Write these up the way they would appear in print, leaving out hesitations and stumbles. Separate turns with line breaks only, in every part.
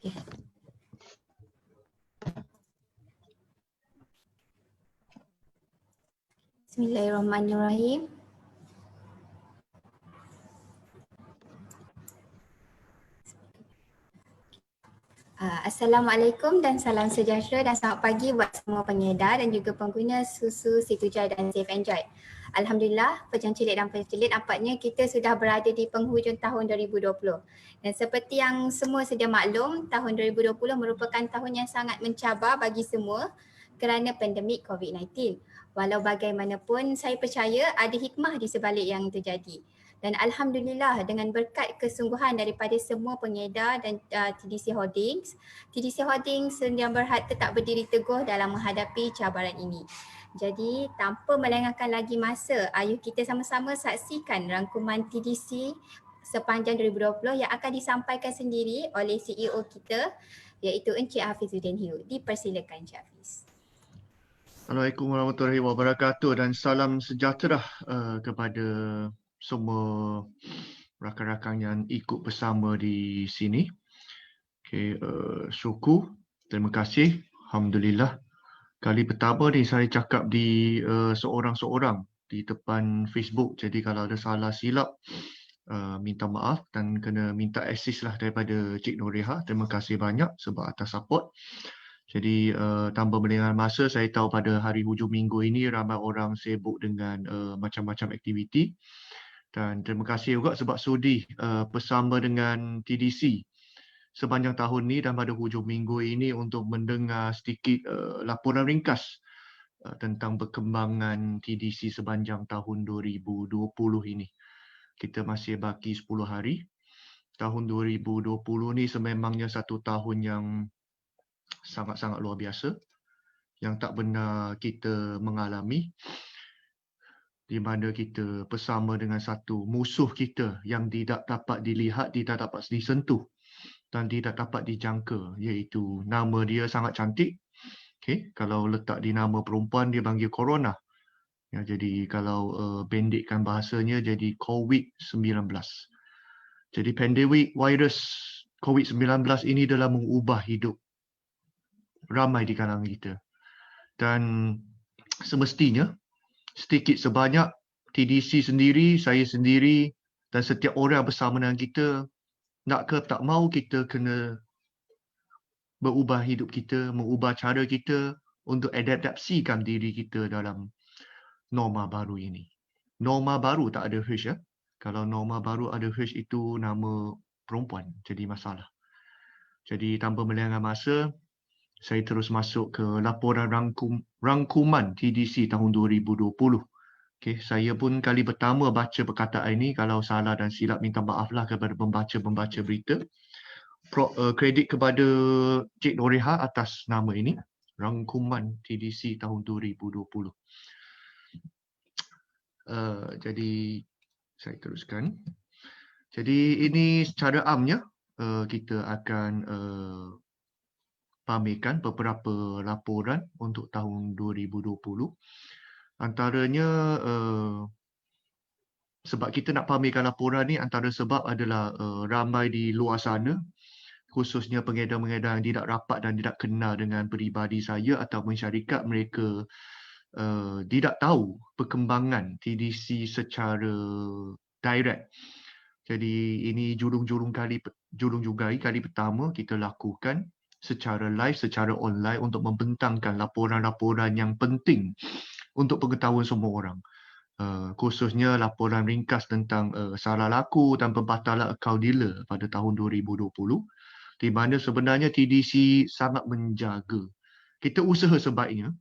Okay. Bismillahirrahmanirrahim. Assalamualaikum dan salam sejahtera dan selamat pagi buat semua pengedar dan juga pengguna susu Situjaya dan Safe Enjoy. Alhamdulillah, pencen cilik dan pencelit nampaknya kita sudah berada di penghujung tahun 2020. Dan seperti yang semua sedia maklum, tahun 2020 merupakan tahun yang sangat mencabar bagi semua kerana pandemik COVID-19. Walau bagaimanapun, saya percaya ada hikmah di sebalik yang terjadi. Dan Alhamdulillah dengan berkat kesungguhan daripada semua pengedar dan TDC Holdings Sdn Berhad tetap berdiri teguh dalam menghadapi cabaran ini. Jadi tanpa melengahkan lagi masa, ayuh kita sama-sama saksikan rangkuman TDC sepanjang 2020 yang akan disampaikan sendiri oleh CEO kita iaitu Encik Hafizuddin Hiu. Dipersilakan Encik Hafiz.
Assalamualaikum warahmatullahi wabarakatuh dan salam sejahtera kepada semua rakan-rakan yang ikut bersama di sini. Okay, syukur, terima kasih, alhamdulillah. Kali pertama ni saya cakap di seorang-seorang di depan Facebook. Jadi kalau ada salah silap, minta maaf dan kena minta assist lah daripada Cik Noreha. Terima kasih banyak sebab atas support. Jadi tanpa melengahkan masa, saya tahu pada hari hujung minggu ini ramai orang sibuk dengan macam-macam aktiviti. Dan terima kasih juga sebab sudi bersama dengan TDC sepanjang tahun ini dan pada hujung minggu ini untuk mendengar sedikit laporan ringkas tentang perkembangan TDC sepanjang tahun 2020 ini. Kita masih baki 10 hari. Tahun 2020 ni sememangnya satu tahun yang sangat-sangat luar biasa yang tak pernah kita mengalami, di mana kita bersama dengan satu musuh kita yang tidak dapat dilihat, tidak dapat disentuh dan tidak dapat dijangka, iaitu nama dia sangat cantik. Okay, kalau letak di nama perempuan dia panggil corona. Ya, jadi kalau pendekkan bahasanya jadi COVID-19. Jadi pandemik virus COVID-19 ini adalah mengubah hidup ramai di kalangan kita. Dan semestinya sedikit sebanyak TDC sendiri, saya sendiri dan setiap orang bersama dengan kita, nak ke tak mau kita kena berubah hidup kita, mengubah cara kita untuk adaptasikan diri kita dalam norma baru ini. Norma baru tak ada H ya. Kalau norma baru ada H itu nama perempuan, jadi masalah. Jadi tanpa melengahkan masa, saya terus masuk ke laporan rangkuman TDC tahun 2020. Okay, saya pun kali pertama baca perkataan ini. Kalau salah dan silap minta maaflah kepada pembaca-pembaca berita. Kredit kepada Cik Noreha atas nama ini. Rangkuman TDC tahun 2020. Jadi saya teruskan. Jadi ini secara amnya kita akan pamerkan beberapa laporan untuk tahun 2020. Antaranya sebab kita nak pamerkan laporan ni, antara sebab adalah ramai di luar sana, khususnya pengedar-pengedar yang tidak rapat dan tidak kenal dengan peribadi saya ataupun syarikat, mereka tidak tahu perkembangan TDC secara direct. Jadi ini julung-julung kali pertama kita lakukan secara live, secara online untuk membentangkan laporan-laporan yang penting untuk pengetahuan semua orang. Khususnya laporan ringkas tentang salah laku dan pembatalan akaun dealer pada tahun 2020, di mana sebenarnya TDC sangat menjaga. Kita usaha sebaiknya,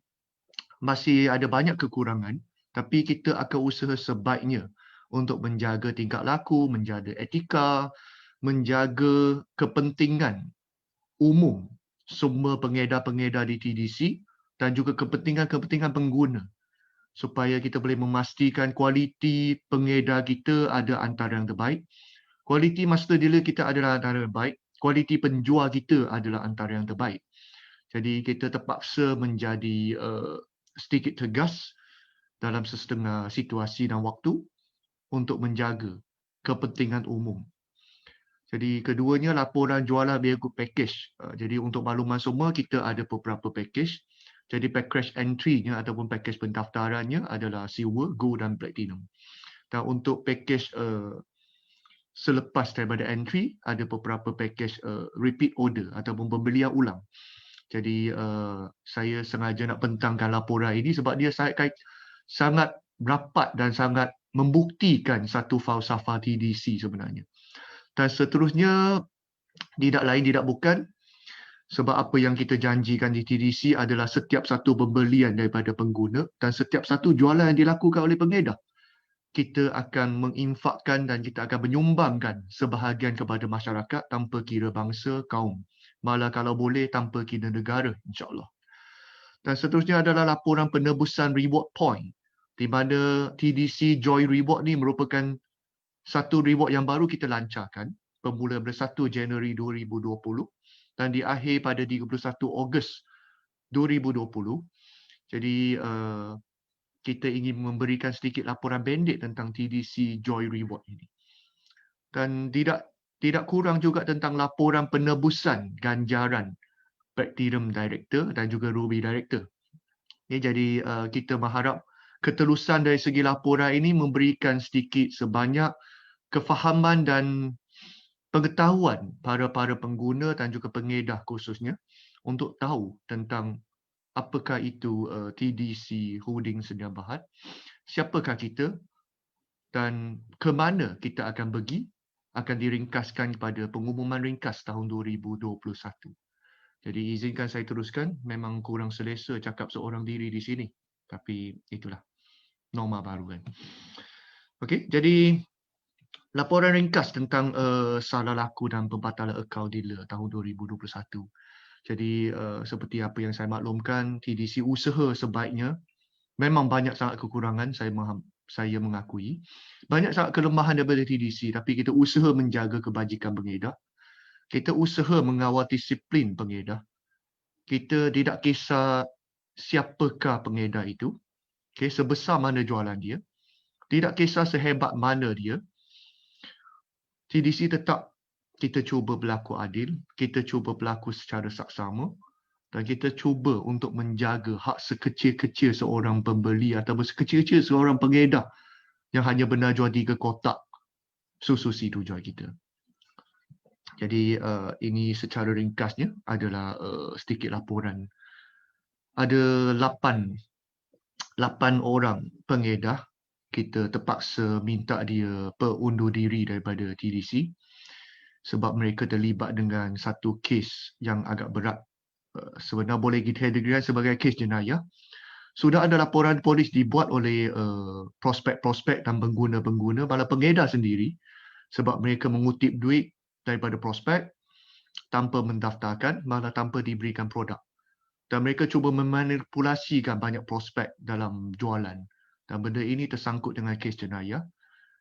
masih ada banyak kekurangan, tapi kita akan usaha sebaiknya untuk menjaga tingkah laku, menjaga etika, menjaga kepentingan umum semua pengedar-pengedar di TDC dan juga kepentingan-kepentingan pengguna, supaya kita boleh memastikan kualiti pengedar kita ada antara yang terbaik, kualiti master dealer kita adalah antara yang baik, kualiti penjual kita adalah antara yang terbaik. Jadi kita terpaksa menjadi sedikit tegas dalam setengah situasi dan waktu untuk menjaga kepentingan umum. Jadi keduanya laporan jualan berikut package. Jadi untuk makluman semua, kita ada beberapa package. Jadi package entry-nya ataupun package pendaftarannya adalah silver, gold dan platinum. Dan untuk package selepas daripada entry, ada beberapa package repeat order ataupun pembelian ulang. Jadi saya sengaja nak bentangkan laporan ini sebab dia sangat rapat dan sangat membuktikan satu falsafah TDC sebenarnya. Dan seterusnya, tidak lain tidak bukan, sebab apa yang kita janjikan di TDC adalah setiap satu pembelian daripada pengguna dan setiap satu jualan yang dilakukan oleh pengedar, kita akan menginfakkan dan kita akan menyumbangkan sebahagian kepada masyarakat tanpa kira bangsa, kaum. Malah kalau boleh tanpa kira negara, insyaAllah. Dan seterusnya adalah laporan penebusan reward point, di mana TDC Joy Reward ni merupakan satu reward yang baru kita lancarkan bermula pada 1 Januari 2020 dan diakhir pada 31 Ogos 2020. Jadi kita ingin memberikan sedikit laporan pendek tentang TDC Joy Reward ini. Dan tidak kurang juga tentang laporan penebusan ganjaran Platinum Director dan juga Ruby Director. Jadi kita mengharap keterusan dari segi laporan ini memberikan sedikit sebanyak kefahaman dan pengetahuan para pengguna dan juga pengedar khususnya untuk tahu tentang apakah itu TDC Holding Sedia Berhad, siapakah kita dan ke mana kita akan pergi, akan diringkaskan pada pengumuman ringkas tahun 2021. Jadi izinkan saya teruskan, memang kurang selesa cakap seorang diri di sini, tapi itulah norma baru kan. Okey, jadi laporan ringkas tentang salah laku dan pembatalan akaun dealer tahun 2021. Jadi seperti apa yang saya maklumkan, TDC usaha sebaiknya, memang banyak sangat kekurangan, saya mengakui. Banyak sangat kelemahan daripada TDC, tapi kita usaha menjaga kebajikan pengedar. Kita usaha mengawal disiplin pengedar. Kita tidak kisah siapakah pengedar itu, sebesar mana jualan dia, tidak kisah sehebat mana dia, TDC tetap kita cuba berlaku adil, kita cuba berlaku secara saksama dan kita cuba untuk menjaga hak sekecil-kecil seorang pembeli ataupun sekecil-kecil seorang pengedar yang hanya benar jual 3 kotak susu sidu jual kita. Jadi ini secara ringkasnya adalah sedikit laporan. Ada 8 orang pengedar kita terpaksa minta dia berundur diri daripada TDC sebab mereka terlibat dengan satu kes yang agak berat. Sebenarnya boleh dikategorikan sebagai kes jenayah. Sudah ada laporan polis dibuat oleh prospek-prospek dan pengguna-pengguna, malah pengedar sendiri, sebab mereka mengutip duit daripada prospek tanpa mendaftarkan, malah tanpa diberikan produk. Dan mereka cuba memanipulasikan banyak prospek dalam jualan. Dan benda ini tersangkut dengan kes jenayah.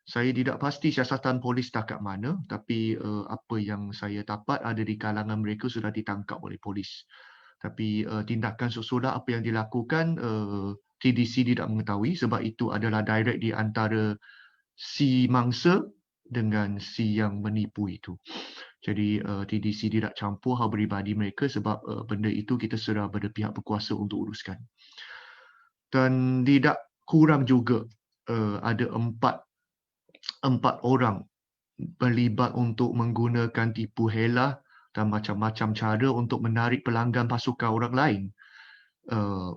Saya tidak pasti siasatan polis setakat mana, tapi apa yang saya dapat ada di kalangan mereka sudah ditangkap oleh polis. Tapi tindakan susulan apa yang dilakukan, TDC tidak mengetahui sebab itu adalah direct di antara si mangsa dengan si yang menipu itu. Jadi TDC tidak campur hal peribadi mereka sebab benda itu kita serah pada pihak berkuasa untuk uruskan. Dan tidak kurang juga ada 4 orang berlibat untuk menggunakan tipu helah dan macam-macam cara untuk menarik pelanggan pasukan orang lain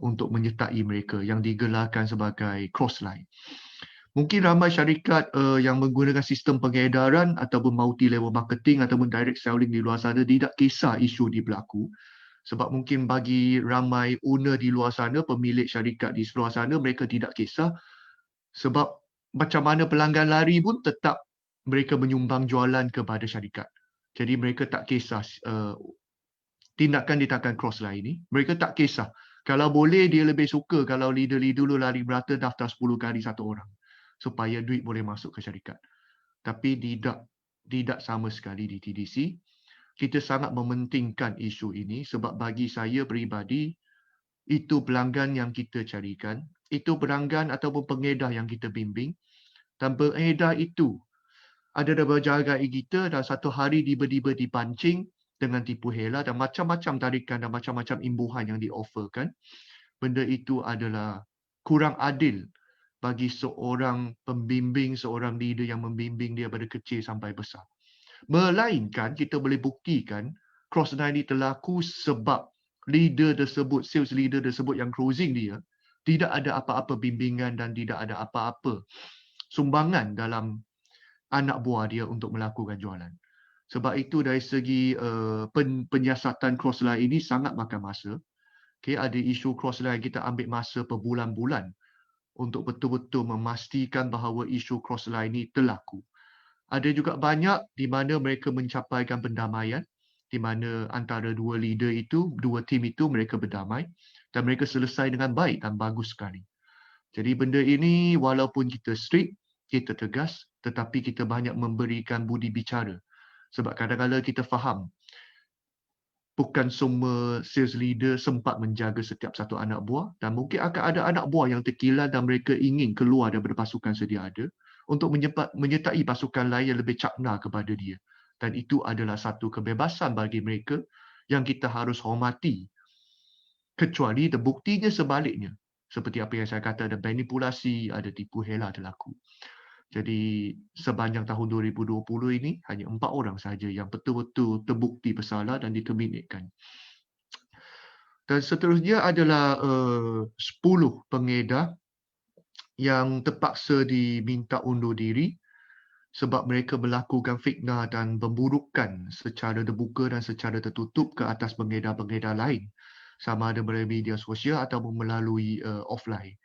untuk menyertai mereka yang digelarkan sebagai crossline. Mungkin ramai syarikat yang menggunakan sistem pengedaran ataupun multi-level marketing ataupun direct selling di luar sana tidak kisah isu di berlaku. Sebab mungkin bagi ramai owner di luar sana, pemilik syarikat di luar sana, mereka tidak kisah. Sebab macam mana pelanggan lari pun tetap mereka menyumbang jualan kepada syarikat. Jadi mereka tak kisah tindakan cross-line ini. Mereka tak kisah. Kalau boleh dia lebih suka kalau leader-leader dulu lari berata daftar 10 kali satu orang. Supaya duit boleh masuk ke syarikat. Tapi tidak sama sekali di TDC. Kita sangat mementingkan isu ini sebab bagi saya peribadi, itu pelanggan yang kita carikan, itu pelanggan ataupun pengedar yang kita bimbing. Dan pengedar itu ada dah berjagai kita dan satu hari tiba-tiba dipancing dengan tipu hela dan macam-macam tarikan dan macam-macam imbuhan yang di-offerkan. Benda itu adalah kurang adil bagi seorang pembimbing, seorang leader yang membimbing dia pada kecil sampai besar. Melainkan kita boleh buktikan cross-line ini terlaku sebab leader tersebut, sales leader tersebut yang closing dia, tidak ada apa-apa bimbingan dan tidak ada apa-apa sumbangan dalam anak buah dia untuk melakukan jualan. Sebab itu dari segi penyiasatan cross-line ini sangat makan masa. Okay, ada isu cross-line kita ambil masa berbulan-bulan untuk betul-betul memastikan bahawa isu cross-line ini terlaku. Ada juga banyak di mana mereka mencapaikan pendamaian, di mana antara dua leader itu, dua tim itu mereka berdamai dan mereka selesai dengan baik dan bagus sekali. Jadi benda ini walaupun kita strict, kita tegas, tetapi kita banyak memberikan budi bicara. Sebab kadang-kadang kita faham, bukan semua sales leader sempat menjaga setiap satu anak buah dan mungkin akan ada anak buah yang terkilan dan mereka ingin keluar daripada pasukan sedia ada untuk menyertai pasukan lain yang lebih cakna kepada dia. Dan itu adalah satu kebebasan bagi mereka yang kita harus hormati. Kecuali terbuktinya sebaliknya. Seperti apa yang saya kata, ada manipulasi, ada tipu hela berlaku. Jadi sepanjang tahun 2020 ini hanya 4 orang sahaja yang betul-betul terbukti bersalah dan diterminatkan. Dan seterusnya adalah 10 pengedar yang terpaksa diminta undur diri sebab mereka melakukan fitnah dan pemburukan secara terbuka dan secara tertutup ke atas pengedar-pengedar lain, sama ada melalui media sosial ataupun melalui offline.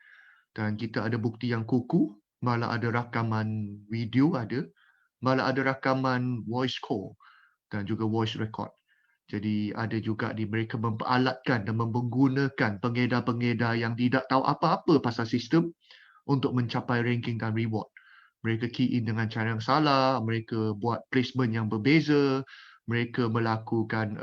Dan kita ada bukti yang kukuh, malah ada rakaman video ada, malah ada rakaman voice call dan juga voice record. Jadi ada juga di mereka memperalatkan dan menggunakan pengedar-pengedar yang tidak tahu apa-apa pasal sistem untuk mencapai ranking dan reward. Mereka key in dengan cara yang salah, mereka buat placement yang berbeza, mereka melakukan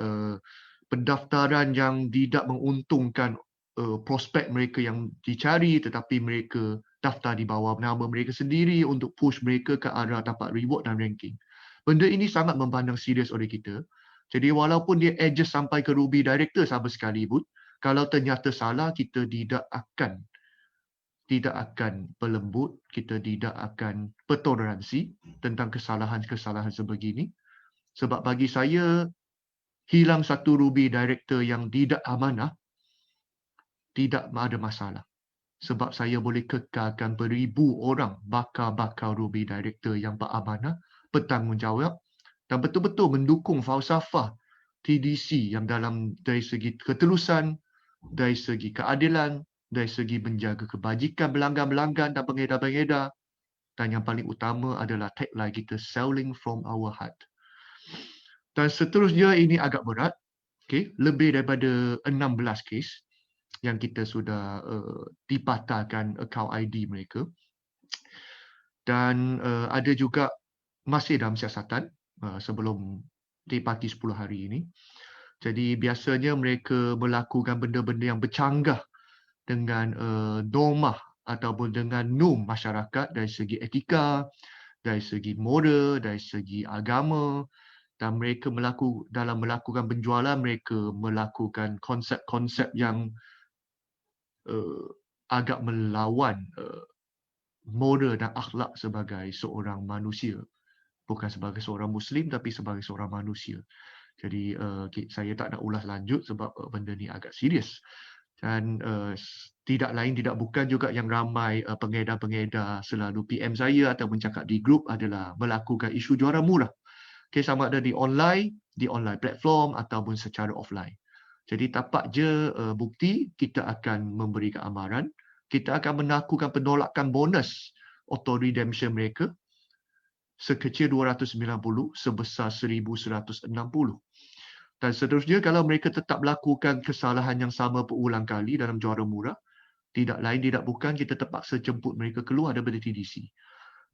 pendaftaran yang tidak menguntungkan prospek mereka yang dicari, tetapi mereka daftar di bawah nama mereka sendiri untuk push mereka ke arah dapat reward dan ranking. Benda ini sangat memandang serius oleh kita. Jadi walaupun dia adjust sampai ke Ruby Director sama sekali pun, kalau ternyata salah, kita tidak akan berlembut, kita tidak akan bertoleransi tentang kesalahan-kesalahan sebegini. Sebab bagi saya, hilang satu Ruby Director yang tidak amanah, tidak ada masalah. Sebab saya boleh kekalkan beribu orang bakal Ruby Director yang beramanah, bertanggungjawab dan betul-betul mendukung falsafah TDC yang dari segi ketelusan, dari segi keadilan, dari segi menjaga kebajikan pelanggan-pelanggan dan pengedar-pengedar. Dan yang paling utama adalah tagline kita, selling from our heart. Dan seterusnya ini agak berat. Okay, lebih daripada 16 kes yang kita sudah dipatahkan account ID mereka. Dan ada juga masih dalam siasatan sebelum dipati 10 hari ini. Jadi biasanya mereka melakukan benda-benda yang bercanggah dengan norma ataupun dengan norm masyarakat dari segi etika, dari segi moral, dari segi agama, dan mereka dalam melakukan penjualan, mereka melakukan konsep-konsep yang agak melawan moral dan akhlak sebagai seorang manusia. Bukan sebagai seorang Muslim tapi sebagai seorang manusia. Jadi saya tak nak ulas lanjut sebab benda ni agak serius. Dan tidak lain tidak bukan juga yang ramai pengedar-pengedar selalu PM saya atau mencakap di grup adalah melakukan isu juara murah. Okay, sama ada di online platform ataupun secara offline. Jadi tapak je bukti, kita akan memberikan amaran, kita akan melakukan penolakan bonus auto redemption mereka sekecil 290 sebesar 1160. Dan seterusnya kalau mereka tetap melakukan kesalahan yang sama berulang kali dalam juara murah, tidak lain tidak bukan kita terpaksa jemput mereka keluar daripada TDC.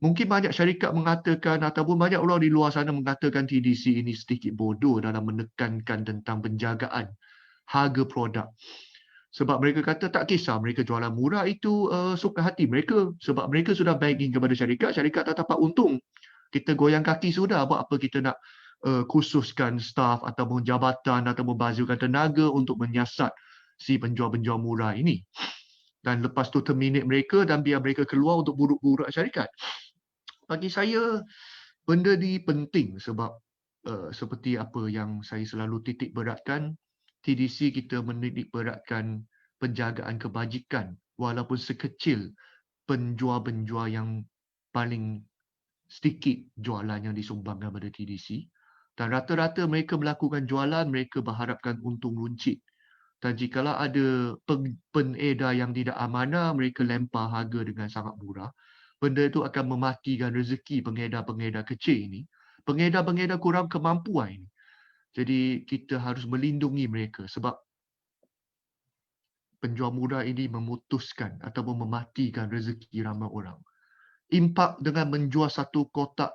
Mungkin banyak syarikat mengatakan ataupun banyak orang di luar sana mengatakan TDC ini sedikit bodoh dalam menekankan tentang penjagaan harga produk. Sebab mereka kata tak kisah mereka jualan murah itu suka hati mereka. Sebab mereka sudah banking kepada syarikat tak dapat untung. Kita goyang kaki sudah, buat apa kita nak khususkan staf ataupun jabatan ataupun bazirkan tenaga untuk menyiasat si penjual-penjual murah ini. Dan lepas tu terminate mereka dan biar mereka keluar untuk buruk-buruk syarikat. Bagi saya, benda ni penting sebab seperti apa yang saya selalu titik beratkan, TDC kita menitik beratkan penjagaan kebajikan walaupun sekecil penjual-penjual yang paling sedikit jualan yang disumbangkan pada TDC. Dan rata-rata mereka melakukan jualan, mereka berharapkan untung runcit. Dan jikalau ada penedar yang tidak amanah, mereka lempar harga dengan sangat murah. Benda itu akan mematikan rezeki pengedar-pengedar kecil ini. Pengedar-pengedar kurang kemampuan ini. Jadi kita harus melindungi mereka sebab penjual murah ini memutuskan ataupun mematikan rezeki ramai orang. Impak dengan menjual satu kotak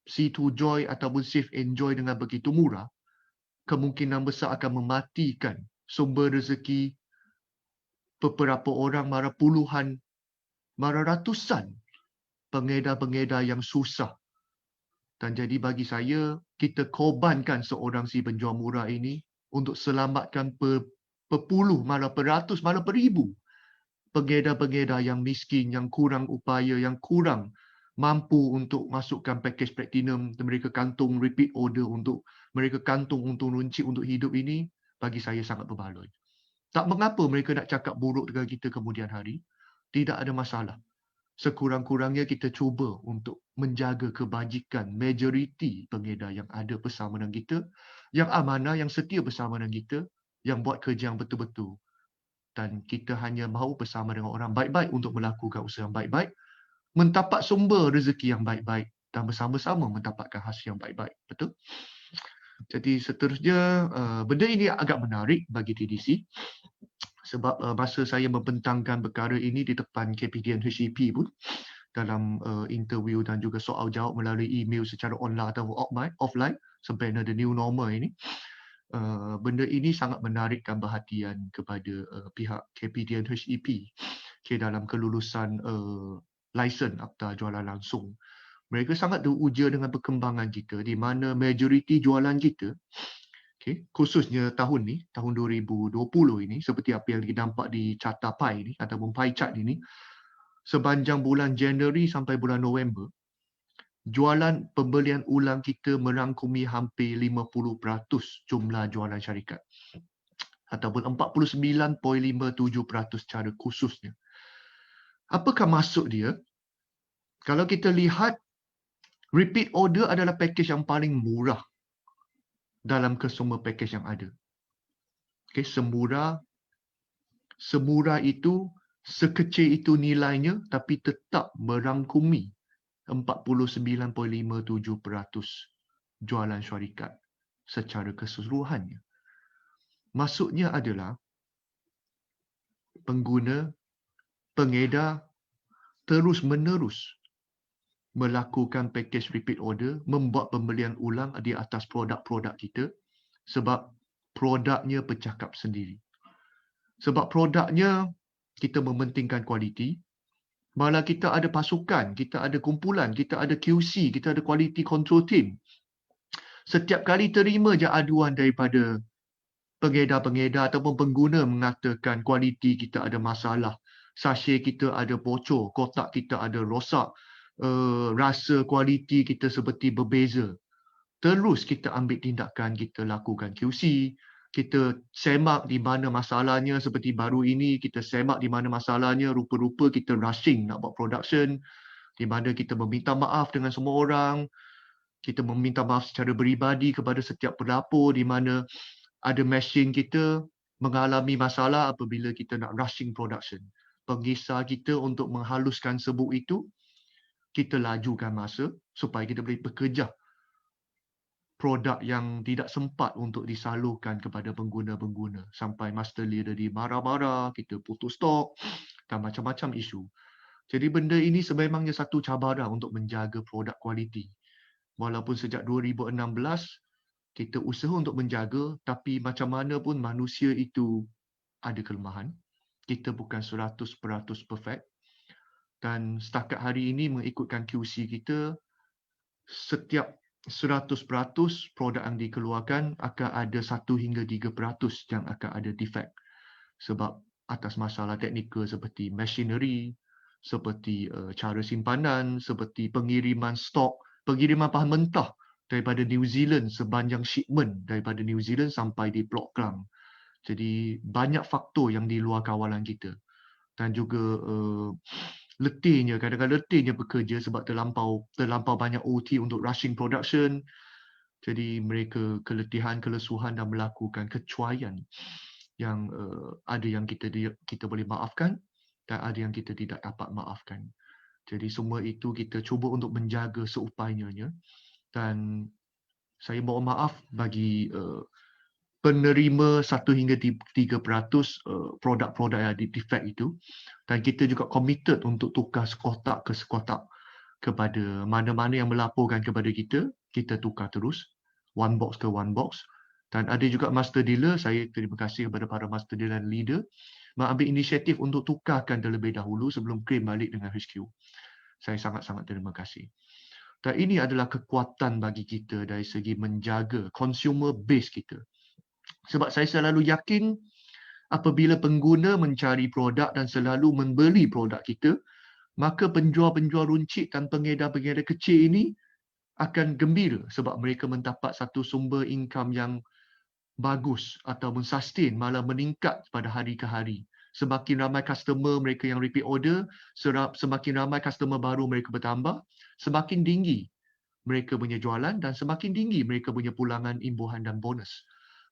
C2 Joy ataupun Safe Enjoy dengan begitu murah, kemungkinan besar akan mematikan sumber rezeki beberapa orang, malah puluhan, malah ratusan pengedar-pengedar yang susah. Dan jadi bagi saya, kita korbankan seorang si penjual murah ini untuk selamatkan berpuluh, malah beratus, malah beribu pengedar-pengedar yang miskin, yang kurang upaya, yang kurang mampu untuk masukkan pakej platinum dan mereka kantung repeat order untuk mereka kantung untung runcit untuk hidup ini, bagi saya sangat berbaloi. Tak mengapa mereka nak cakap buruk dengan kita kemudian hari, tidak ada masalah. Sekurang-kurangnya kita cuba untuk menjaga kebajikan majoriti pengedar yang ada bersama dengan kita, yang amanah, yang setia bersama dengan kita, yang buat kerja yang betul-betul. Dan kita hanya mahu bersama dengan orang baik-baik untuk melakukan usaha yang baik-baik, mendapat sumber rezeki yang baik-baik dan bersama-sama mendapatkan hasil yang baik-baik. Betul? Jadi seterusnya, benda ini agak menarik bagi TDC sebab masa saya membentangkan perkara ini di depan KPDN HEP pun dalam interview dan juga soal jawab melalui email secara online atau offline sempena the new normal ini, benda ini sangat menarikkan perhatian kepada pihak KPDN HEP dalam kelulusan lisen akta jualan langsung. Mereka sangat teruja dengan perkembangan kita di mana majoriti jualan kita, khususnya tahun ni, tahun 2020 ini, seperti apa yang nampak di carta pie ni ataupun pie chart ini, sepanjang bulan Januari sampai bulan November, jualan pembelian ulang kita merangkumi hampir 50% jumlah jualan syarikat ataupun 49.57% secara khususnya. Apakah maksud dia? Kalau kita lihat, repeat order adalah pakej yang paling murah dalam kesemua pakej yang ada. Semurah itu, sekecil itu nilainya, tapi tetap merangkumi 49.57% jualan syarikat secara keseluruhannya. Maksudnya adalah pengguna, pengedar terus-menerus melakukan pakej repeat order, membuat pembelian ulang di atas produk-produk kita sebab produknya bercakap sendiri. Sebab produknya kita mementingkan kualiti, malah kita ada pasukan, kita ada kumpulan, kita ada QC, kita ada quality control team. Setiap kali terima je aduan daripada pengedar-pengedar ataupun pengguna mengatakan kualiti kita ada masalah, sachet kita ada bocor, kotak kita ada rosak, rasa kualiti kita seperti berbeza. Terus kita ambil tindakan, kita lakukan QC, kita semak di mana masalahnya. Seperti baru ini, kita semak di mana masalahnya, rupa-rupa kita rushing nak buat production, di mana kita meminta maaf dengan semua orang, kita meminta maaf secara peribadi kepada setiap pelapor di mana ada mesin kita mengalami masalah apabila kita nak rushing production. Penggisar kita untuk menghaluskan sebuk itu, kita lajukan masa supaya kita boleh bekerja produk yang tidak sempat untuk disalurkan kepada pengguna-pengguna. Sampai master leader di marah-marah, kita putus stok dan macam-macam isu. Jadi benda ini sememangnya satu cabaran untuk menjaga produk kualiti. Walaupun sejak 2016, kita usaha untuk menjaga, tapi macam mana pun manusia itu ada kelemahan. Kita bukan 100% perfect. Dan setakat hari ini mengikutkan QC kita, setiap 100% produk yang dikeluarkan akan ada 1 hingga 3% yang akan ada defect. Sebab atas masalah teknikal seperti machinery, seperti cara simpanan, seperti pengiriman stok, pengiriman bahan mentah daripada New Zealand, sepanjang shipment daripada New Zealand sampai di Port Klang. Jadi banyak faktor yang di luar kawalan kita. Dan juga letihnya, kadang-kadang letihnya bekerja sebab terlampau banyak OT untuk rushing production. Jadi mereka keletihan, kelesuhan dan melakukan kecuaian yang ada yang kita boleh maafkan dan ada yang kita tidak dapat maafkan. Jadi semua itu kita cuba untuk menjaga seupayanya. Dan saya mohon maaf bagi penerima 1 hingga 3% produk-produk yang ada defect itu. Dan kita juga committed untuk tukar sekotak ke sekotak kepada mana-mana yang melaporkan kepada kita, kita tukar terus, one box ke one box. Dan ada juga master dealer, saya terima kasih kepada para master dealer dan leader, mengambil inisiatif untuk tukarkan terlebih dahulu sebelum claim balik dengan HQ. Saya sangat-sangat terima kasih. Dan ini adalah kekuatan bagi kita dari segi menjaga consumer base kita. Sebab saya selalu yakin apabila pengguna mencari produk dan selalu membeli produk kita, maka penjual-penjual runcit dan pengedar-pengedar kecil ini akan gembira sebab mereka mendapat satu sumber income yang bagus ataupun sustain, malah meningkat pada hari ke hari. Semakin ramai customer mereka yang repeat order, semakin ramai customer baru mereka bertambah, semakin tinggi mereka punya jualan dan semakin tinggi mereka punya pulangan, imbuhan dan bonus.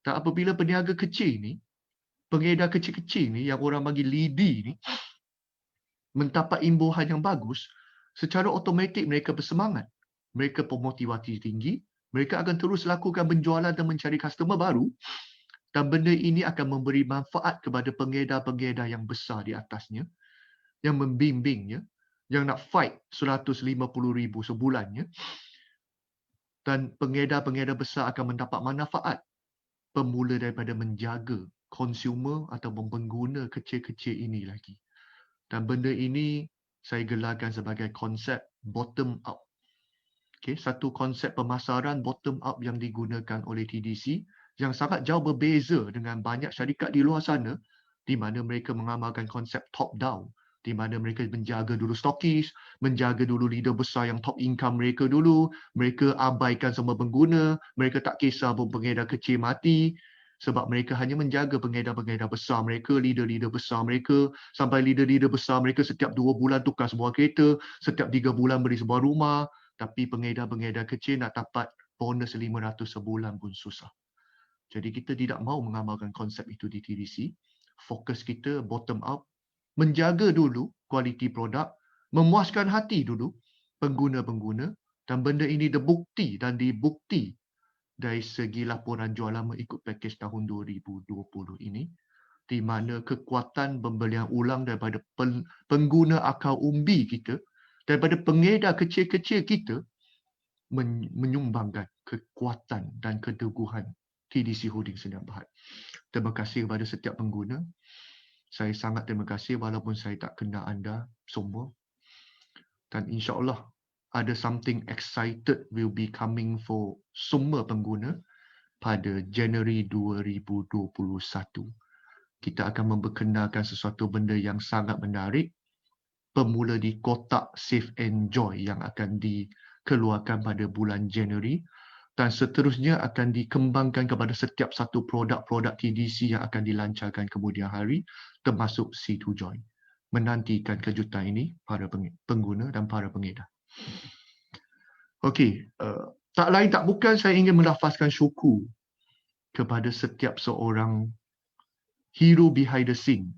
Dan apabila peniaga kecil ni, pengedar kecil-kecil ni yang orang bagi lidi ni mendapat imbuhan yang bagus, secara automatik mereka bersemangat. Mereka bermotivasi tinggi, mereka akan terus lakukan penjualan dan mencari customer baru, dan benda ini akan memberi manfaat kepada pengedar-pengedar yang besar di atasnya, yang membimbingnya, yang nak fight 150,000 sebulannya, dan pengedar-pengedar besar akan mendapat manfaat bermula daripada menjaga consumer ataupun pengguna kecil-kecil ini lagi. Dan benda ini saya gelarkan sebagai konsep bottom up. Okay, satu konsep pemasaran bottom up yang digunakan oleh TDC yang sangat jauh berbeza dengan banyak syarikat di luar sana di mana mereka mengamalkan konsep top down, di mana mereka menjaga dulu stokis, menjaga dulu leader besar yang top income mereka dulu, mereka abaikan semua pengguna, mereka tak kisah pun pengedar kecil mati sebab mereka hanya menjaga pengedar-pengedar besar mereka, leader-leader besar mereka, sampai leader-leader besar mereka setiap 2 bulan tukar sebuah kereta, setiap 3 bulan beli sebuah rumah. Tapi pengedar-pengedar kecil nak dapat bonus 500 sebulan pun susah. Jadi kita tidak mahu mengamalkan konsep itu di TDC. Fokus kita bottom up, menjaga dulu kualiti produk, memuaskan hati dulu pengguna-pengguna, dan benda ini terbukti dan dibukti dari segi laporan jualan mengikut pakej tahun 2020 ini, di mana kekuatan pembelian ulang daripada pengguna akal umbi kita, daripada pengedar kecil-kecil kita menyumbangkan kekuatan dan keteguhan TDC Holding Sdn Bhd. Terima kasih kepada setiap pengguna. Saya sangat terima kasih walaupun saya tak kenal anda semua. Dan insya-Allah ada something excited will be coming for semua pengguna pada Januari 2021. Kita akan memperkenalkan sesuatu benda yang sangat menarik bermula di kotak Save Enjoy yang akan dikeluarkan pada bulan Januari dan seterusnya akan dikembangkan kepada setiap satu produk-produk TDC yang akan dilancarkan kemudian hari termasuk C2 Joy. Menantikan kejutan ini para pengguna dan para pengedar. Okey, tak lain tak bukan saya ingin melafazkan syukur kepada setiap seorang hero behind the scene.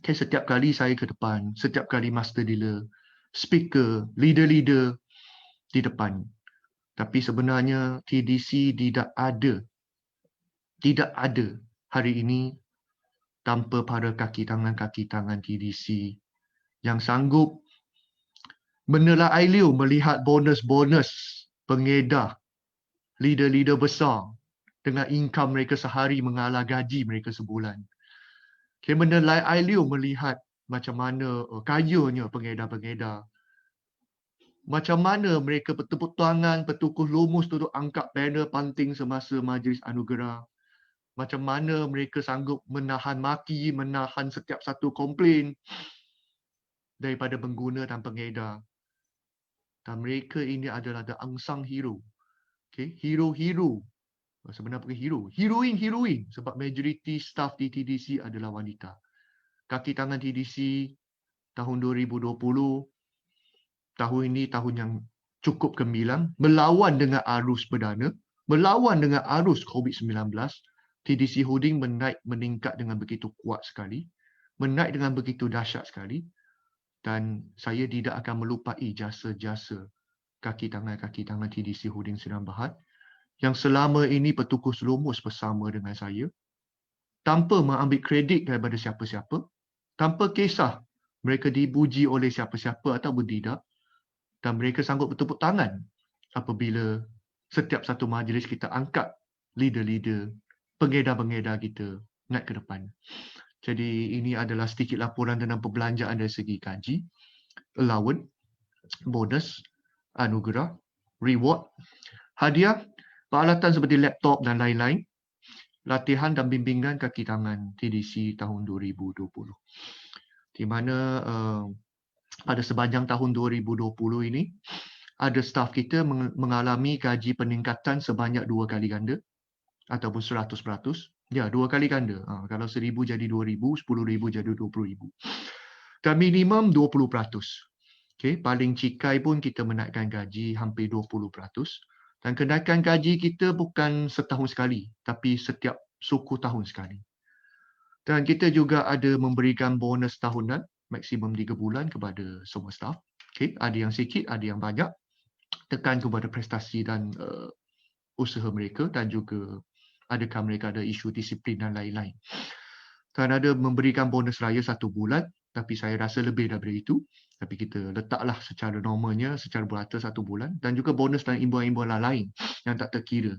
Okay, setiap kali saya ke depan, setiap kali master dealer, speaker, leader-leader di depan. Tapi sebenarnya TDC tidak ada hari ini tanpa para kaki tangan TDC yang sanggup menelaah liu melihat bonus-bonus pengedar, leader-leader besar dengan income mereka sehari mengalah gaji mereka sebulan. Okay, menelaah liu melihat macam mana kayanya pengedar-pengedar Macam mana mereka bertepuk tangan, bertukuh lumus duduk angkat banner panting semasa majlis anugerah. Macam mana mereka sanggup menahan maki, menahan setiap satu komplain daripada pengguna dan pengedar. Dan mereka ini adalah the unsung hero. Okay? Hero-hero. Sebenarnya bukan hero. Heroin. Sebab majoriti staff di TDC adalah wanita. Kaki tangan TDC tahun 2020, tahun ini tahun yang cukup gemilang, melawan dengan arus perdana, melawan dengan arus COVID-19, TDC Holding meningkat dengan begitu kuat sekali, menaik dengan begitu dahsyat sekali, dan saya tidak akan melupai jasa-jasa kaki tangan TDC Holding Sdn Bhd yang selama ini bertukus lumus bersama dengan saya, tanpa mengambil kredit daripada siapa-siapa, tanpa kisah mereka dipuji oleh siapa-siapa ataupun tidak, dan mereka sanggup bertepuk tangan apabila setiap satu majlis kita angkat leader-leader, pengedar-pengedar kita naik ke depan. Jadi ini adalah sedikit laporan tentang perbelanjaan dari segi gaji, allowance, bonus, anugerah, reward, hadiah, peralatan seperti laptop dan lain-lain, latihan dan bimbingan kaki tangan TDC tahun 2020. Di mana pada sepanjang tahun 2020 ini, ada staf kita mengalami gaji peningkatan sebanyak 2 kali ganda ataupun 100%. Ya, 2 kali ganda. Kalau 1,000 jadi 2,000, 10,000 jadi 20,000. Dan minimum 20%. Okay, paling cikai pun kita menaikkan gaji hampir 20%. Dan kenaikan gaji kita bukan setahun sekali, tapi setiap suku tahun sekali. Dan kita juga ada memberikan bonus tahunan, maksimum 3 bulan kepada semua staf. Okay, ada yang sikit, ada yang banyak. Tekan kepada prestasi dan usaha mereka, dan juga adakah mereka ada isu disiplin dan lain-lain. Dan ada memberikan bonus raya 1 bulan, tapi saya rasa lebih daripada itu. Tapi kita letaklah secara normalnya, secara berata 1 bulan. Dan juga bonus dan imbuan-imbuan lain yang tak terkira.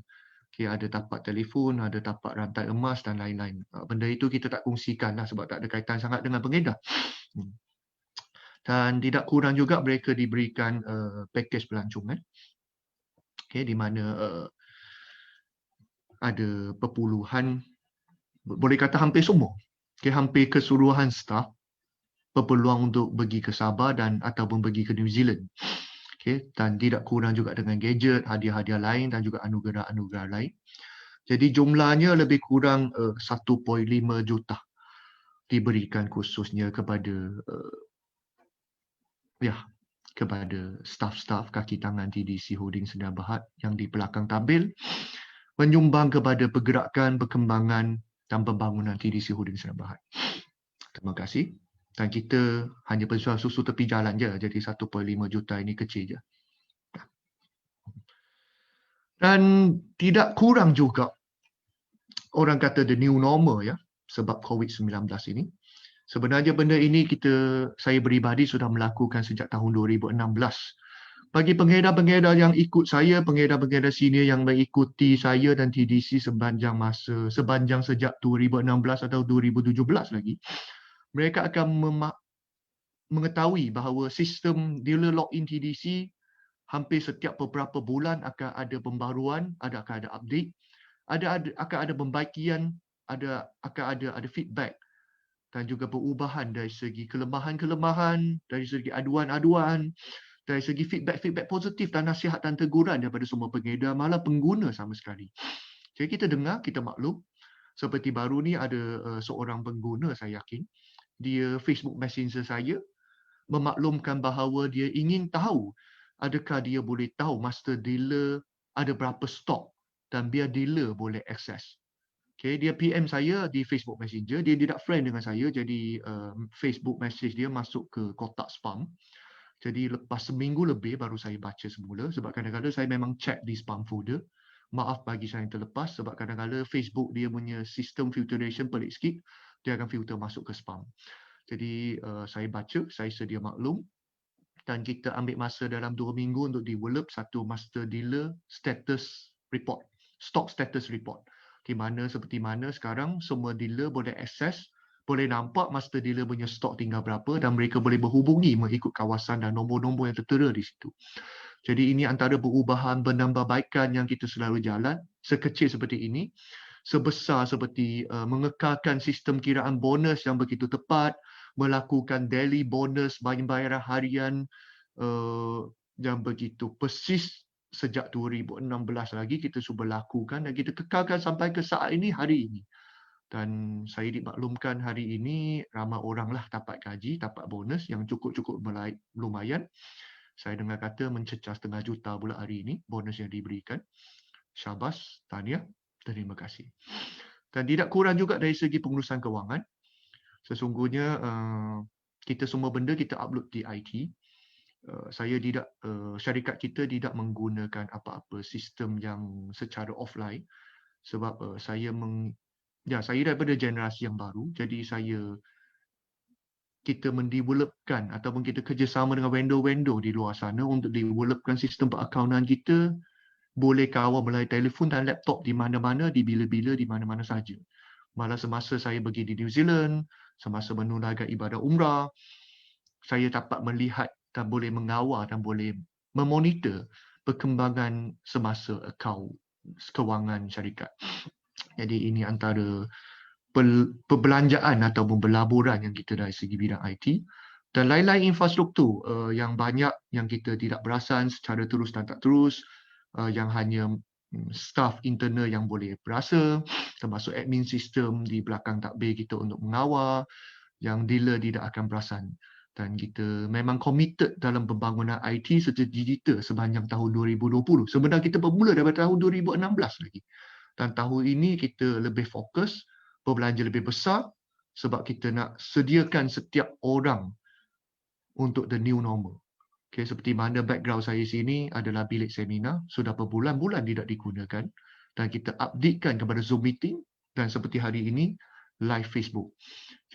Okay, ada tapak telefon, ada tapak rantai emas dan lain-lain. Benda itu kita tak kongsikan lah sebab tak ada kaitan sangat dengan pengedar. Dan tidak kurang juga mereka diberikan pakej pelancongan. Okay, di mana ada perpuluhan, boleh kata hampir semua, okay, hampir keseluruhan staf berpeluang untuk pergi ke Sabah dan ataupun pergi ke New Zealand. Okay, dan tidak kurang juga dengan gadget, hadiah-hadiah lain dan juga anugerah-anugerah lain. Jadi jumlahnya lebih kurang 1.5 juta diberikan khususnya kepada kepada staf-staf kaki tangan TDC Holding Sdn Bhd yang di belakang tabel, menyumbang kepada pergerakan, perkembangan dan pembangunan TDC Holding Sdn Bhd. Terima kasih. Dan kita hanya penjual susu tepi jalan je, jadi 1.5 juta ini kecil je. Dan tidak kurang juga orang kata the new normal ya, sebab COVID-19 ini. Sebenarnya benda ini saya peribadi sudah melakukan sejak tahun 2016. Bagi pengedar-pengedar yang ikut saya, pengedar-pengedar senior yang mengikuti saya dan TDC sepanjang sejak 2016 atau 2017 lagi, mereka akan mengetahui bahawa sistem dealer login TDC hampir setiap beberapa bulan akan ada pembaruan, akan ada update, akan ada pembaikian, akan ada feedback dan juga perubahan dari segi kelemahan-kelemahan, dari segi aduan-aduan, dari segi feedback positif dan nasihat dan teguran daripada semua pengedar, malah pengguna sama sekali. Jadi kita dengar, kita maklum. Seperti baru ni ada seorang pengguna, saya yakin, dia Facebook Messenger saya, memaklumkan bahawa dia ingin tahu adakah dia boleh tahu master dealer ada berapa stok dan biar dealer boleh akses. Okay, dia PM saya di Facebook Messenger, dia tidak friend dengan saya, jadi Facebook message dia masuk ke kotak spam. Jadi lepas seminggu lebih baru saya baca semula sebab kadang-kadang saya memang check di spam folder. Maaf bagi saya yang terlepas sebab kadang-kadang Facebook dia punya sistem filtration pelik sikit, dia akan filter masuk ke spam. Jadi saya baca, saya sedia maklum dan kita ambil masa dalam 2 minggu untuk develop satu master dealer status report, stock status report. Seperti mana sekarang semua dealer boleh akses boleh nampak master dealer punya stok tinggal berapa dan mereka boleh berhubungi mengikut kawasan dan nombor-nombor yang tertera di situ. Jadi ini antara perubahan penambahbaikan yang kita selalu jalan, sekecil seperti ini, sebesar seperti mengekalkan sistem kiraan bonus yang begitu tepat, melakukan daily bonus bayaran harian yang begitu persis sejak 2016 lagi kita cuba lakukan dan kita kekalkan sampai ke saat ini, hari ini. Dan saya dimaklumkan hari ini ramai orang lah dapat gaji, dapat bonus yang cukup-cukup lumayan. Saya dengar kata mencecah 1/2 juta pula hari ini bonus yang diberikan. Syabas, tahniah, terima kasih. Dan tidak kurang juga dari segi pengurusan kewangan. Sesungguhnya kita semua benda kita upload di IT. Syarikat kita tidak menggunakan apa-apa sistem yang secara offline sebab saya daripada generasi yang baru, jadi kita mendevelopkan ataupun kita kerjasama dengan vendor-vendor di luar sana untuk developkan sistem perakaunan kita boleh kawal melalui telefon dan laptop di mana-mana, di bila-bila, di mana-mana saja. Malah semasa saya pergi di New Zealand, semasa menunaikan ibadah umrah, saya dapat melihat dan boleh mengawal dan boleh memonitor perkembangan semasa akaun kewangan syarikat. Jadi ini antara perbelanjaan ataupun pelaburan yang kita dari segi bidang IT dan lain-lain infrastruktur yang banyak yang kita tidak perasan secara terus dan tak terus, yang hanya staff internal yang boleh berasa, termasuk admin sistem di belakang takbir kita untuk mengawal, yang dealer tidak akan perasan. Dan kita memang committed dalam pembangunan IT secara digital sepanjang tahun 2020. Sebenarnya kita bermula daripada tahun 2016 lagi. Dan tahun ini kita lebih fokus, berbelanja lebih besar sebab kita nak sediakan setiap orang untuk the new normal. Okay, seperti mana background saya sini adalah bilik seminar, sudah berbulan-bulan tidak digunakan dan kita updatekan kepada Zoom meeting dan seperti hari ini, live Facebook.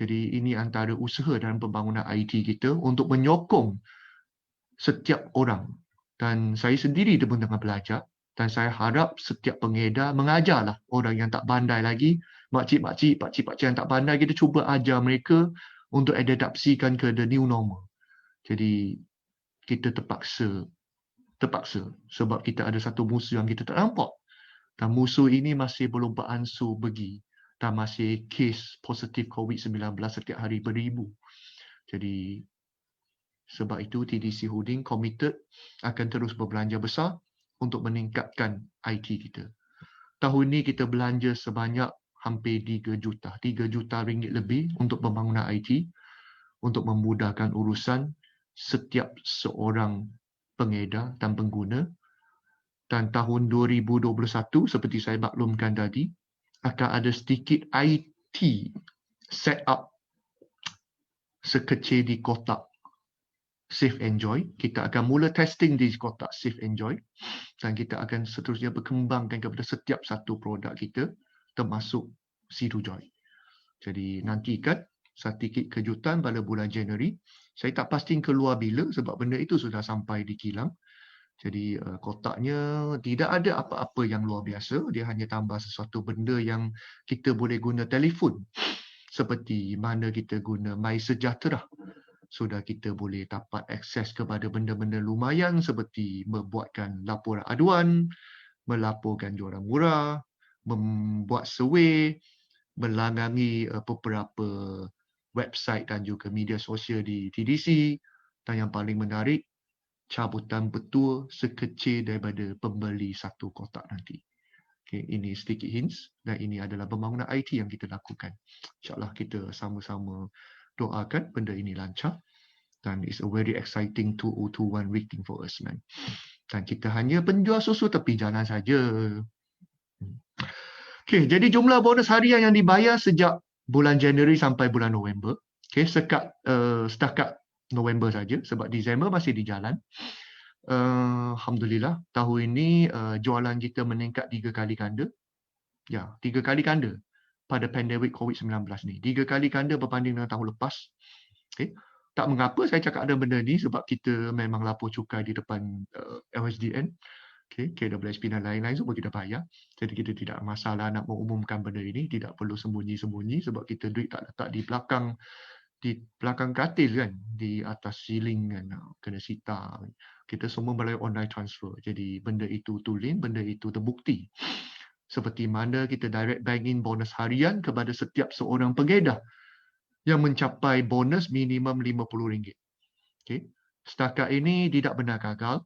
Jadi ini antara usaha dalam pembangunan IT kita untuk menyokong setiap orang. Dan saya sendiri pun tengah belajar dan saya harap setiap pengedar mengajarlah orang yang tak pandai lagi, makcik-makcik, pakcik-pakcik yang tak pandai, kita cuba ajar mereka untuk adaptasikan ke the new normal. Jadi kita terpaksa sebab kita ada satu musuh yang kita tak nampak. Dan musuh ini masih belum beransur pergi dan masih kes positif COVID-19 setiap hari beribu. Jadi sebab itu TDC Holding committed akan terus berbelanja besar untuk meningkatkan IT kita. Tahun ini kita belanja sebanyak hampir 3 juta ringgit lebih untuk pembangunan IT untuk memudahkan urusan setiap seorang pengedar dan pengguna. Dan tahun 2021 seperti saya maklumkan tadi akan ada sedikit IT set up sekecil di kotak Save Enjoy. Kita akan mula testing di kotak Save Enjoy dan kita akan seterusnya berkembangkan kepada setiap satu produk kita termasuk Sidu Joy. Jadi nantikan sedikit kejutan pada bulan Januari. Saya tak pasti keluar bila sebab benda itu sudah sampai di kilang. Jadi kotaknya tidak ada apa-apa yang luar biasa. Dia hanya tambah sesuatu benda yang kita boleh guna telefon. Seperti mana kita guna MySejahtera. Sudah kita boleh dapat akses kepada benda-benda lumayan seperti membuatkan laporan aduan, melaporkan jualan murah, membuat survey, melanggangi beberapa website dan juga media sosial di TDC. Dan yang paling menarik, cabutan betul sekecil daripada pembeli satu kotak nanti. Okay, ini sedikit hints dan ini adalah pembangunan IT yang kita lakukan. InsyaAllah kita sama-sama doakan benda ini lancar dan it's a very exciting 2021 waiting for us, man. Dan kita hanya penjual susu tepi jalan saja. Okay, jadi jumlah bonus harian yang dibayar sejak bulan Januari sampai bulan November. Okay, setakat November saja sebab Disember masih di jalan. Alhamdulillah tahun ini jualan kita meningkat 3 kali ganda. Ya, 3 kali ganda pada pandemik COVID-19 ni. 3 kali ganda berbanding dengan tahun lepas. Okay. Tak mengapa saya cakap ada benda ni sebab kita memang lapor cukai di depan LHDN Okay, KWSP dan lain-lain semua kita bayar. Jadi kita tidak masalah nak mengumumkan benda ini, tidak perlu sembunyi-sembunyi sebab kita duit tak letak di belakang katil kan, di atas ceiling kan, kena sita. Kita semua melalui online transfer. Jadi benda itu tulen, benda itu terbukti. Seperti mana kita direct banking bonus harian kepada setiap seorang pengedar yang mencapai bonus minimum RM50. Okay. Setakat ini tidak benar gagal.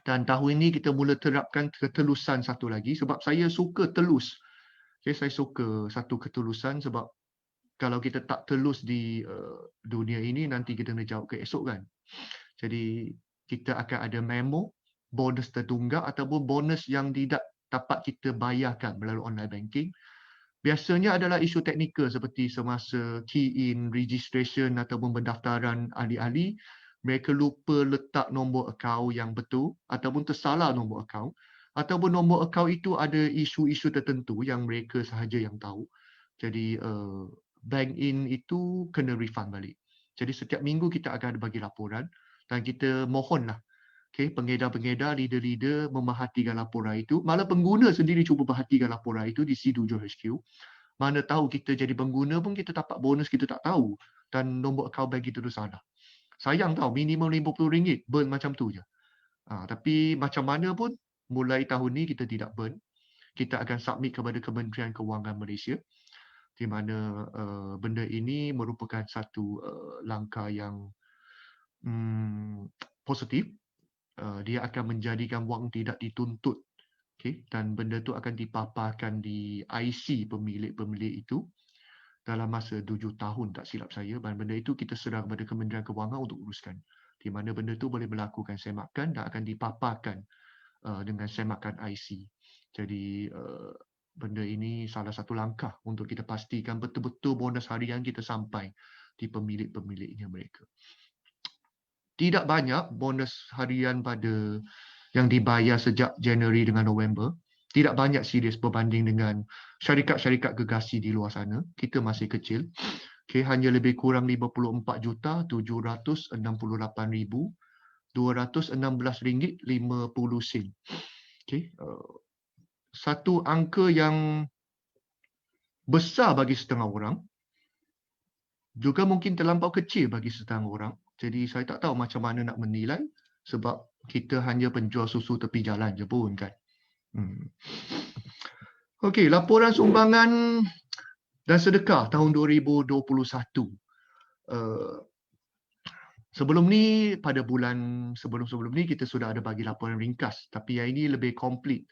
Dan tahun ini kita mula terapkan ketelusan satu lagi sebab saya suka telus. Okay, saya suka satu ketulusan sebab kalau kita tak telus di dunia ini, nanti kita kena jawab ke esok kan. Jadi kita akan ada memo, bonus tertunggak ataupun bonus yang tidak dapat kita bayarkan melalui online banking. Biasanya adalah isu teknikal seperti semasa key in, registration ataupun pendaftaran ahli-ahli, mereka lupa letak nombor akaun yang betul ataupun tersalah nombor akaun, ataupun nombor akaun itu ada isu-isu tertentu yang mereka sahaja yang tahu. Jadi bank in itu kena refund balik. Jadi setiap minggu kita akan ada bagi laporan dan kita mohonlah pengedar-pengedar, leader-leader memerhatikan laporan itu. Malah pengguna sendiri cuba perhatikan laporan itu di C7 HQ. Mana tahu kita jadi pengguna pun kita dapat bonus kita tak tahu dan nombor akaun bank kita tu salah. Sayang tahu, minimum RM50 burn macam tu je. Tapi macam mana pun mulai tahun ni kita tidak burn. Kita akan submit kepada Kementerian Kewangan Malaysia di mana benda ini merupakan satu langkah yang positif. Dia akan menjadikan wang tidak dituntut. Dan benda tu akan dipaparkan di IC pemilik-pemilik itu dalam masa 7 tahun tak silap saya. Dan benda itu kita serah kepada Kementerian Kewangan untuk uruskan. Di mana benda tu boleh melakukan semakan dan akan dipaparkan dengan semakan IC. Jadi benda ini salah satu langkah untuk kita pastikan betul-betul bonus harian kita sampai di pemilik-pemiliknya mereka. Tidak banyak bonus harian pada yang dibayar sejak Januari dengan November. Tidak banyak serius berbanding dengan syarikat-syarikat gegasi di luar sana. Kita masih kecil. Hanya lebih kurang 54,768,216.50 satu angka yang besar bagi setengah orang, juga mungkin terlampau kecil bagi setengah orang. Jadi saya tak tahu macam mana nak menilai sebab kita hanya penjual susu tepi jalan je pun kan. Okey, laporan sumbangan dan sedekah tahun 2021. Sebelum ni, pada bulan sebelum-sebelum ni kita sudah ada bagi laporan ringkas, tapi yang ini lebih komplit.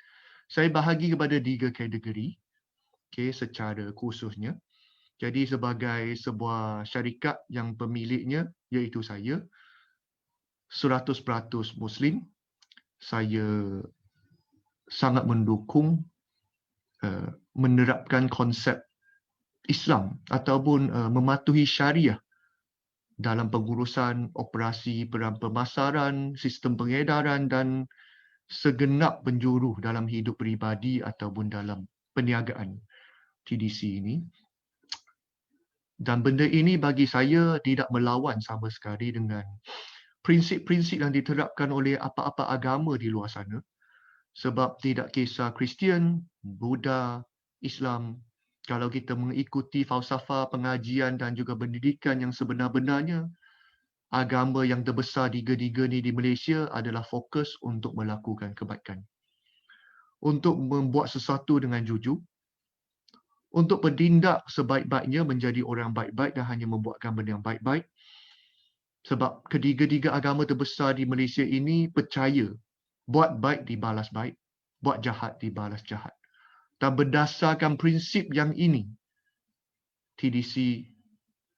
Saya bahagi kepada 3 kategori secara khususnya. Jadi sebagai sebuah syarikat yang pemiliknya iaitu saya, 100% Muslim, saya sangat mendukung menerapkan konsep Islam ataupun mematuhi syariah dalam pengurusan operasi pemasaran, sistem pengedaran dan segenap penjuru dalam hidup peribadi ataupun dalam perniagaan TDC ini. Dan benda ini bagi saya tidak melawan sama sekali dengan prinsip-prinsip yang diterapkan oleh apa-apa agama di luar sana. Sebab tidak kisah Kristian, Buddha, Islam, kalau kita mengikuti falsafah pengajian dan juga pendidikan yang sebenar-benarnya, agama yang terbesar tiga-tiga ni di Malaysia adalah fokus untuk melakukan kebaikan. Untuk membuat sesuatu dengan jujur, untuk bertindak sebaik-baiknya menjadi orang baik-baik dan hanya membuatkan benda yang baik-baik. Sebab ketiga-tiga agama terbesar di Malaysia ini percaya buat baik dibalas baik, buat jahat dibalas jahat. Dan berdasarkan prinsip yang ini, TDC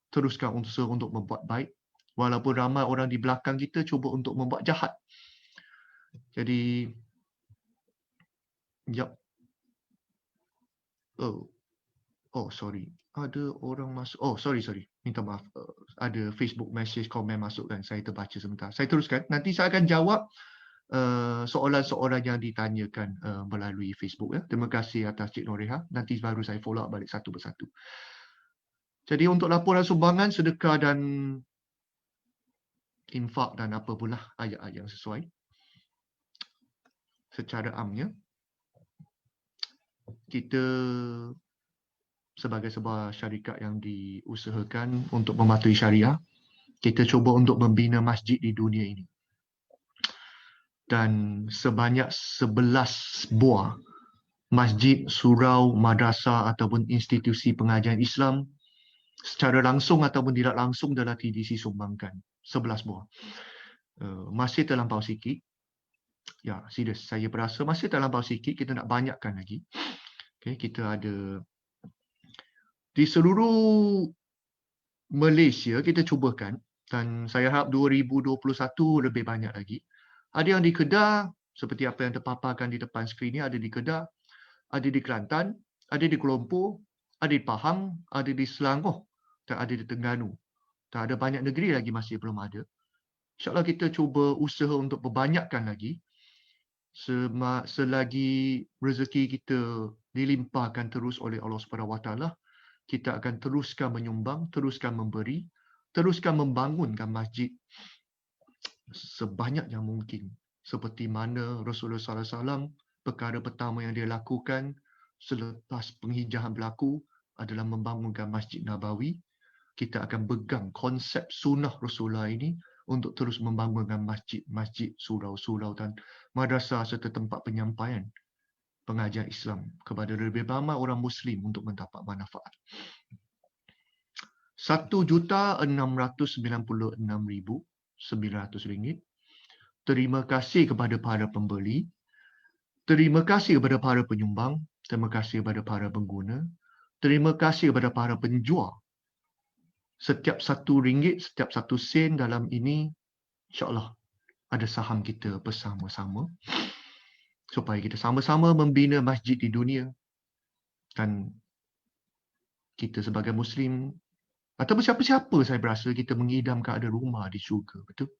teruskan usaha untuk membuat baik. Walaupun ramai orang di belakang kita cuba untuk membuat jahat. Jadi, sorry. Ada orang masuk. Sorry. Minta maaf. Ada Facebook message, komen masuk kan. Saya terbaca sebentar. Saya teruskan. Nanti saya akan jawab soalan-soalan yang ditanyakan melalui Facebook. Terima kasih atas Cik Noreha. Nanti baru saya follow up balik satu persatu. Jadi untuk laporan sumbangan, sedekah dan infak dan apa pula ayat-ayat yang sesuai. secara amnya, kita sebagai sebuah syarikat yang diusahakan untuk mematuhi syariah, kita cuba untuk membina masjid di dunia ini. Dan sebanyak 11 buah masjid, surau, madrasah ataupun institusi pengajian Islam secara langsung ataupun tidak langsung dalam TDC sumbangkan. 11 buah. Masih terlampau sikit. Ya, serius. Saya berasa masih terlampau sikit. Kita nak banyakkan lagi. Okay, kita ada di seluruh Malaysia kita cubakan, dan saya harap 2021 lebih banyak lagi. Ada yang di Kedah, seperti apa yang terpaparkan di depan skrin ni, ada di Kedah, ada di Kelantan, ada di Kuala Lumpur, ada di Pahang, ada di Selangor, dan ada di Terengganu. Dan ada banyak negeri lagi masih belum ada. InsyaAllah kita cuba usaha untuk perbanyakkan lagi. Selagi rezeki kita dilimpahkan terus oleh Allah SWT, kita akan teruskan menyumbang, teruskan memberi, teruskan membangunkan masjid sebanyak yang mungkin. Seperti mana Rasulullah SAW, perkara pertama yang dia lakukan selepas penghijahan berlaku adalah membangunkan Masjid Nabawi. Kita akan pegang konsep sunnah Rasulullah ini untuk terus membangunkan masjid-masjid, surau-surau dan madrasah serta tempat penyampaian pengajian Islam kepada lebih ramai orang Muslim untuk mendapat manfaat. RM1,696,900. Terima kasih kepada para pembeli. Terima kasih kepada para penyumbang. Terima kasih kepada para pengguna. Terima kasih kepada para penjual. Setiap RM1, setiap RM1 dalam ini, insyaAllah ada saham kita bersama-sama supaya kita sama-sama membina masjid di dunia. Dan kita sebagai Muslim, atau siapa-siapa saya berasa kita mengidamkan ada rumah di syurga. Betul?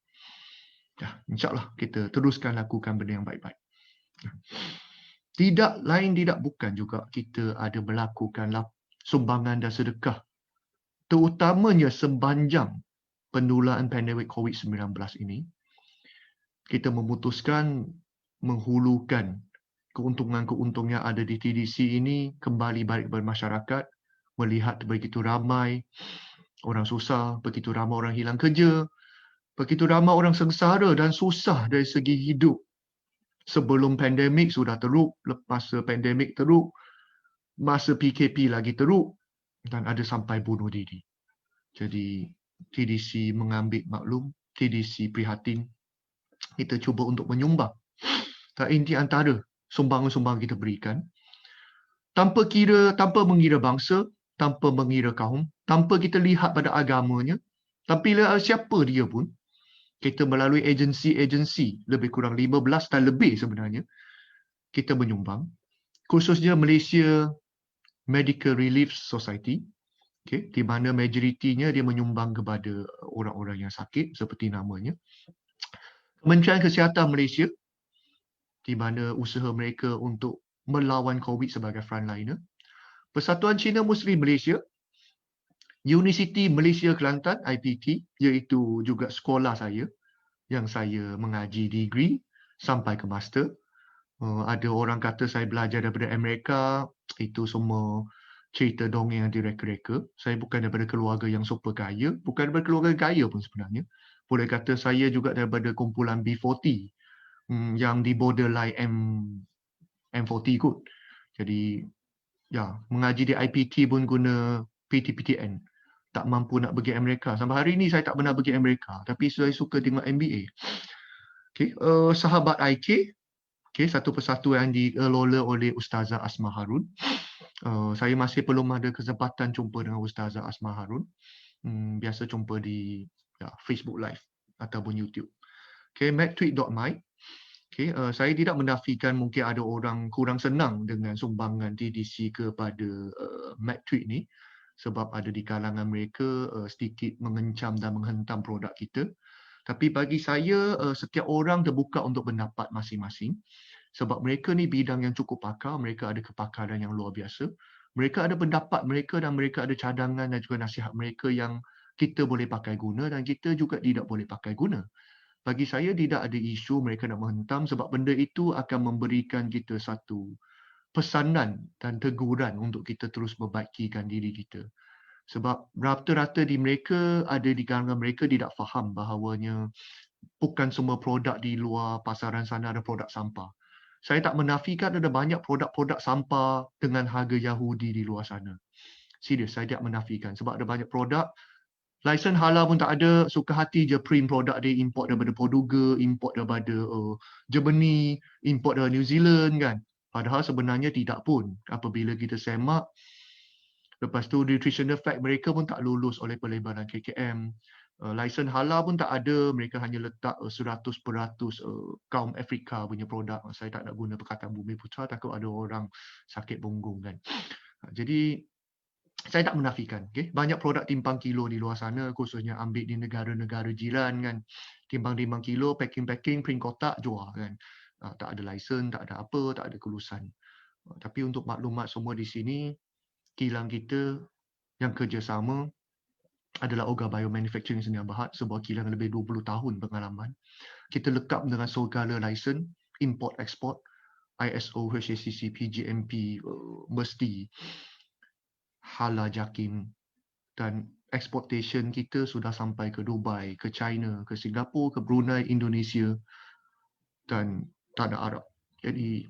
Ya, insyaAllah kita teruskan lakukan benda yang baik-baik. Tidak lain tidak bukan juga kita ada melakukan sumbangan dan sedekah, terutamanya sepanjang penularan pandemik COVID-19 ini. Kita memutuskan menghulukan keuntungan-keuntungan yang ada di TDC ini kembali balik kepada masyarakat, melihat begitu ramai orang susah, begitu ramai orang hilang kerja, begitu ramai orang sengsara dan susah dari segi hidup. Sebelum pandemik sudah teruk, lepas pandemik teruk, masa PKP lagi teruk, dan ada sampai bunuh diri. Jadi TDC mengambil maklum, TDC prihatin. Kita cuba untuk menyumbang. Dan ini antara sumbangan-sumbangan kita berikan. Tanpa mengira bangsa, tanpa mengira kaum, tanpa kita lihat pada agamanya, tapi siapa dia pun, kita melalui agensi-agensi, lebih kurang 15 dan lebih sebenarnya, kita menyumbang. Khususnya Malaysia Medical Relief Society, okay, di mana majoritinya dia menyumbang kepada orang-orang yang sakit, seperti namanya. Kementerian Kesihatan Malaysia, di mana usaha mereka untuk melawan COVID sebagai frontliner. Persatuan Cina Muslim Malaysia, Universiti Malaysia Kelantan, IPT, iaitu juga sekolah saya, yang saya mengaji degree sampai ke master. Ada orang kata saya belajar daripada Amerika, itu semua cerita dongeng yang direka-reka. Saya bukan daripada keluarga yang super kaya, bukan daripada keluarga kaya pun sebenarnya. Boleh kata saya juga daripada kumpulan B40, yang di borderline M40 kot. Jadi, ya, mengaji di IPT pun guna PTPTN. Tak mampu nak pergi Amerika. Sampai hari ini saya tak pernah pergi Amerika. Tapi saya suka tengok NBA. Okay. Sahabat IK, okay, satu persatuan yang dikelola oleh Ustazah Asma Harun. Saya masih belum ada kesempatan jumpa dengan Ustazah Asma Harun. Biasa jumpa di Facebook Live ataupun YouTube. Okay, medtweet.my. Okay, saya tidak menafikan mungkin ada orang kurang senang dengan sumbangan TDC kepada medtweet ni. Sebab ada di kalangan mereka sedikit mengencam dan menghentam produk kita. Tapi bagi saya, setiap orang terbuka untuk pendapat masing-masing. Sebab mereka ni bidang yang cukup pakar, mereka ada kepakaran yang luar biasa. Mereka ada pendapat mereka dan mereka ada cadangan dan juga nasihat mereka yang kita boleh pakai guna dan kita juga tidak boleh pakai guna. bagi saya tidak ada isu mereka nak menghentam sebab benda itu akan memberikan kita satu pesanan dan teguran untuk kita terus membaikikan diri kita. Sebab rata-rata di mereka, ada di kalangan mereka tidak faham bahawanya bukan semua produk di luar pasaran sana ada produk sampah. Saya tak menafikan ada banyak produk-produk sampah dengan harga Yahudi di luar sana. Serius, saya tak menafikan sebab ada banyak produk lisen halal pun tak ada, suka hati je print produk dia, import daripada Portugal, import daripada Germany, import daripada New Zealand kan. Padahal sebenarnya tidak pun. Apabila kita semak, lepas tu nutritional fact mereka pun tak lulus oleh pelebaran KKM. Lisen halal pun tak ada, mereka hanya letak 100% kaum Afrika punya produk. Saya tak nak guna perkataan Bumi Putra, takut ada orang sakit punggung kan. Jadi saya tak menafikan, okay? Banyak produk timbang kilo di luar sana, khususnya ambil di negara-negara jiran kan. Timbang-timbang kilo, packing-packing, print kotak, jual kan. Tak ada lisen, tak ada apa, tak ada kelulusan. Tapi untuk maklumat semua di sini, kilang kita yang kerjasama adalah Oga Biomanufacturing Sdn Bhd, sebuah kilang lebih 20 tahun pengalaman. Kita lekap dengan segala lisen, import, export, ISO, HACCP, PGMP, mesti halal JAKIM, dan exportation kita sudah sampai ke Dubai, ke China, ke Singapura, ke Brunei, Indonesia dan Tanah Arab. Jadi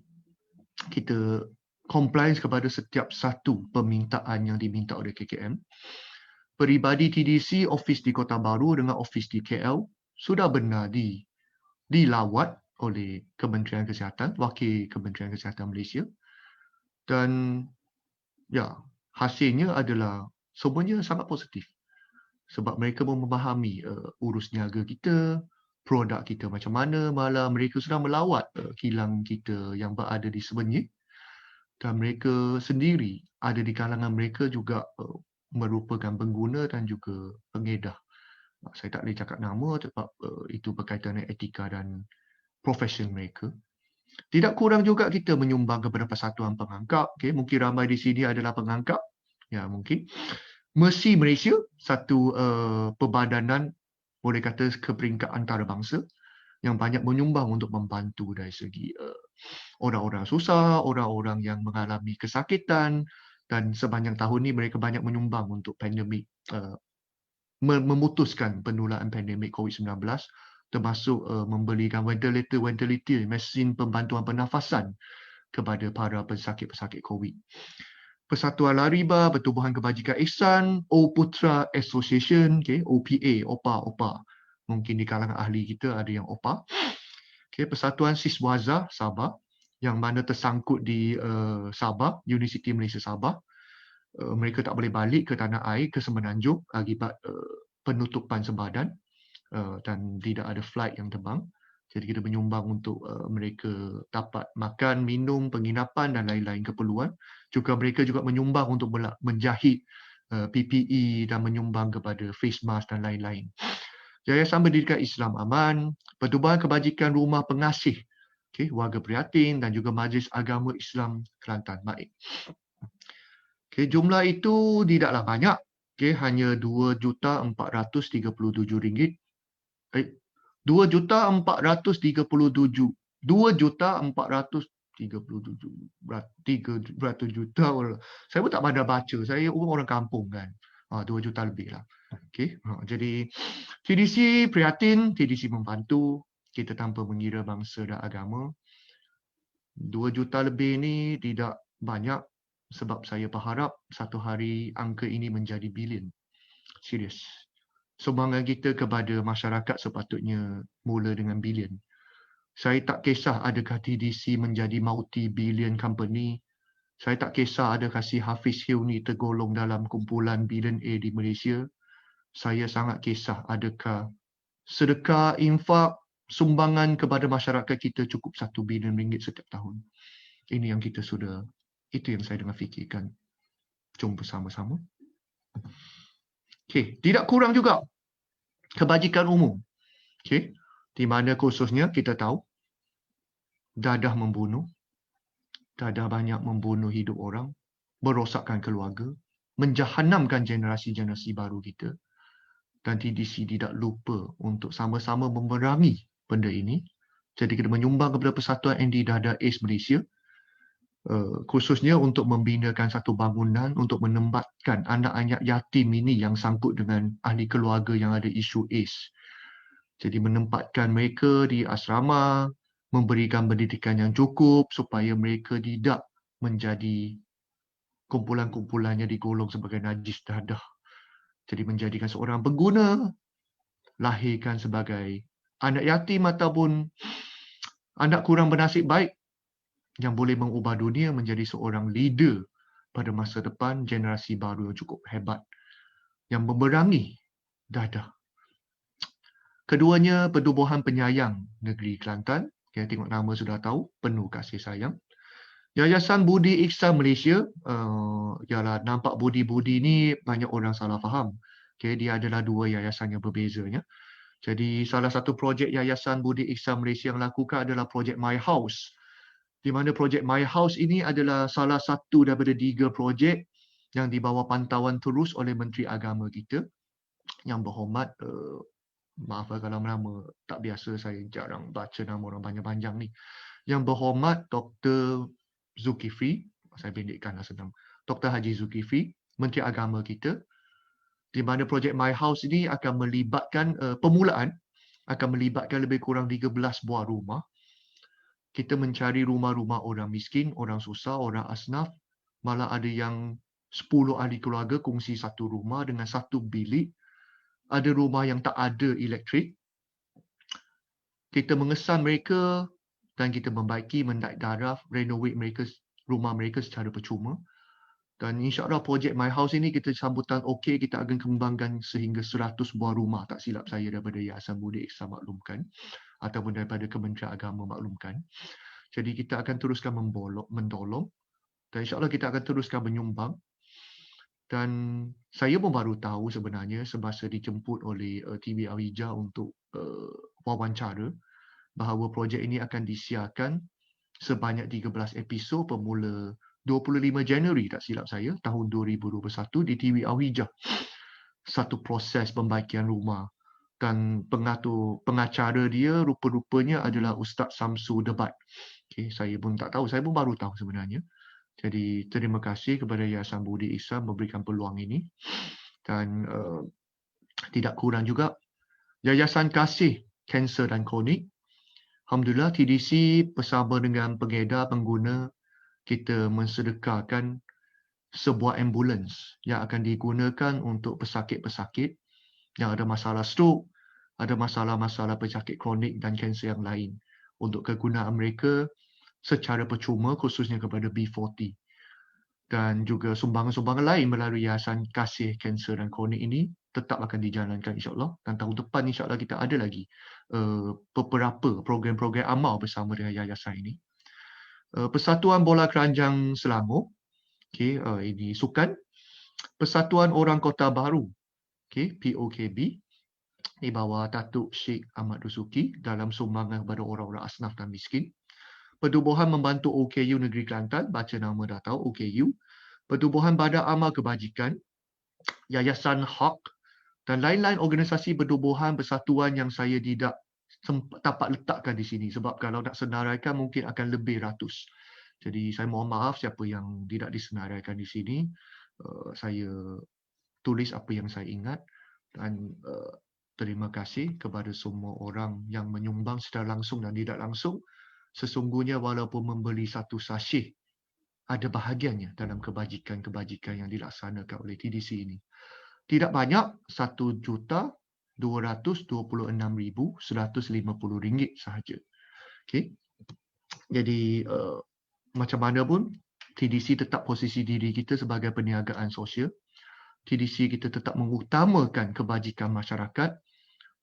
kita compliance kepada setiap satu permintaan yang diminta oleh KKM. Peribadi TDC, office di Kota Baru dengan office di KL sudah benar dilawat oleh Kementerian Kesihatan, Wakil Kementerian Kesihatan Malaysia. Dan ya, hasilnya adalah semuanya sangat positif. Sebab mereka memahami urus niaga kita, produk kita macam mana, malah mereka sudah melawat kilang kita yang berada di Sebenyih. Dan mereka sendiri, ada di kalangan mereka juga merupakan pengguna dan juga pengedar. Saya tak boleh cakap nama sebab itu berkaitan dengan etika dan profesion mereka. Tidak kurang juga kita menyumbang kepada Persatuan Pengangkap. Okay? Mungkin ramai di sini adalah pengangkap. Ya, mungkin. Mercy Malaysia, satu perbadanan boleh kata ke peringkat antarabangsa yang banyak menyumbang untuk membantu dari segi orang-orang susah, orang-orang yang mengalami kesakitan, dan sepanjang tahun ini mereka banyak menyumbang untuk pandemik, memutuskan penularan pandemik COVID-19, termasuk memberikan ventilator, mesin pembantuan pernafasan kepada para pesakit-pesakit COVID. Persatuan Lariba, Pertubuhan Kebajikan Ihsan, O Putra Association, okay, OPA, OPA. Mungkin di kalangan ahli kita ada yang OPA. Okay, Persatuan Siswaza Sabah, yang mana tersangkut di Sabah, Universiti Malaysia Sabah. Mereka tak boleh balik ke tanah air, ke Semenanjung akibat penutupan sempadan dan tidak ada flight yang terbang. Jadi kita menyumbang untuk mereka dapat makan, minum, penginapan dan lain-lain keperluan. Juga mereka juga menyumbang untuk menjahit PPE dan menyumbang kepada face mask dan lain-lain. Yayasan Pendidikan Islam Aman, Pertubuhan Kebajikan Rumah Pengasih, okay, Warga Prihatin dan juga Majlis Agama Islam Kelantan. Baik. Okay, jumlah itu tidaklah banyak. Okay, hanya RM2,437. RM2,437. Beratus juta. Saya pun tak pandai baca. Saya orang kampung kan. 2 juta lebih lah. Okay. Jadi TDC prihatin, TDC membantu kita tanpa mengira bangsa dan agama. 2 juta lebih ni tidak banyak sebab saya berharap satu hari angka ini menjadi bilion. Serius. Sumbangan kita kepada masyarakat sepatutnya mula dengan bilion. Saya tak kisah adakah TDC menjadi multi-billion company. Saya tak kisah adakah si Hafiz Hilmi tergolong dalam kumpulan billionaire di Malaysia. Saya sangat kisah adakah sedekah, infak, sumbangan kepada masyarakat kita cukup RM1 bilion setiap tahun. Ini yang kita sudah, itu yang saya dengar fikirkan. Jom bersama-sama. Okay, tidak kurang juga kebajikan umum. Okay, di mana khususnya kita tahu dadah membunuh, dadah banyak membunuh hidup orang, merosakkan keluarga, menjahanamkan generasi-generasi baru kita. dan TDC tidak lupa untuk sama-sama memerangi benda ini. Jadi kita menyumbang kepada Persatuan Anti Dadah AIDS Malaysia, khususnya untuk membinakan satu bangunan untuk menempatkan anak-anak yatim ini yang sangkut dengan ahli keluarga yang ada isu AIDS. Jadi menempatkan mereka di asrama, memberikan pendidikan yang cukup supaya mereka tidak menjadi kumpulan-kumpulannya digolong sebagai najis dadah. Jadi menjadikan seorang pengguna, lahirkan sebagai anak yatim ataupun anak kurang bernasib baik yang boleh mengubah dunia menjadi seorang leader pada masa depan, generasi baru yang cukup hebat yang memerangi dadah. Keduanya Pertubuhan Penyayang Negeri Kelantan. Ya, tengok nama sudah tahu, penuh kasih sayang. Yayasan Budi Ihsan Malaysia, ialah nampak budi-budi ni banyak orang salah faham. Okay, dia adalah dua yayasan yang berbezanya. Jadi salah satu projek Yayasan Budi Ihsan Malaysia yang lakukan adalah projek My House. Di mana projek My House ini adalah salah satu daripada 3 projek yang di bawah pantauan terus oleh Menteri Agama kita. Yang berhormat, maaf kalau nama tak biasa, saya jarang baca nama orang panjang-panjang ni. Yang berhormat Dr. Zulkifli, saya pendekkanlah senang, Dr. Haji Zulkifli, Menteri Agama kita, di mana projek My House ini akan melibatkan permulaan, akan melibatkan lebih kurang 13 buah rumah. Kita mencari rumah-rumah orang miskin, orang susah, orang asnaf. Malah ada yang 10 ahli keluarga kongsi satu rumah dengan satu bilik. Ada rumah yang tak ada elektrik. Kita mengesan mereka dan kita membaiki, mendaik daraf, renovate mereka, rumah mereka secara percuma. Dan insyaAllah projek My House ini kita sambutan okey, kita akan kembangkan sehingga 100 buah rumah, tak silap saya, daripada Yayasan Budi Ihsan maklumkan ataupun daripada Kementerian Agama maklumkan. Jadi kita akan teruskan mendolong dan insyaAllah kita akan teruskan menyumbang. Dan saya pun baru tahu sebenarnya semasa dijemput oleh TV Al-Hijrah untuk wawancara bahawa projek ini akan disiarkan sebanyak 13 episod bermula 25 Januari tak silap saya tahun 2021 di TV Al-Hijrah. Satu proses pembaikian rumah dan pengacara dia rupa-rupanya adalah Ustaz Samsu Debat. Okay, saya pun tak tahu, saya pun baru tahu sebenarnya. Jadi terima kasih kepada Yayasan Budi Ihsan memberikan peluang ini. Dan tidak kurang juga Yayasan Kasih Kanser dan Kronik. Alhamdulillah TDC bersama dengan pengedar pengguna kita mensedekahkan sebuah ambulans yang akan digunakan untuk pesakit-pesakit yang ada masalah stroke, ada masalah-masalah penyakit kronik dan kanser yang lain untuk kegunaan mereka secara percuma, khususnya kepada B40. Dan juga sumbangan-sumbangan lain melalui Yayasan Kasih Kanser dan Kronik ini tetap akan dijalankan insyaAllah. Dan tahun depan insyaAllah kita ada lagi beberapa program-program amal bersama dengan yayasan ini. Persatuan Bola Keranjang Selangor, okay, ini sukan. Persatuan Orang Kota Baru, okay, POKB, di bawah Datuk Sheikh Ahmad Dusuki dalam sumbangan kepada orang-orang asnaf dan miskin. Pertubuhan Membantu OKU Negeri Kelantan, baca nama dah tahu, OKU. Pertubuhan Badan Amal Kebajikan, Yayasan Hak dan lain-lain organisasi pertubuhan persatuan yang saya tidak dapat letakkan di sini sebab kalau nak senaraikan mungkin akan lebih ratus. Jadi saya mohon maaf siapa yang tidak disenaraikan di sini. Saya tulis apa yang saya ingat dan terima kasih kepada semua orang yang menyumbang secara langsung dan tidak langsung. Sesungguhnya walaupun membeli satu sachet, ada bahagiannya dalam kebajikan-kebajikan yang dilaksanakan oleh TDC ini. Tidak banyak, RM1,226,150 sahaja. Okay. Jadi macam mana pun, TDC tetap posisi diri kita sebagai perniagaan sosial. TDC kita tetap mengutamakan kebajikan masyarakat.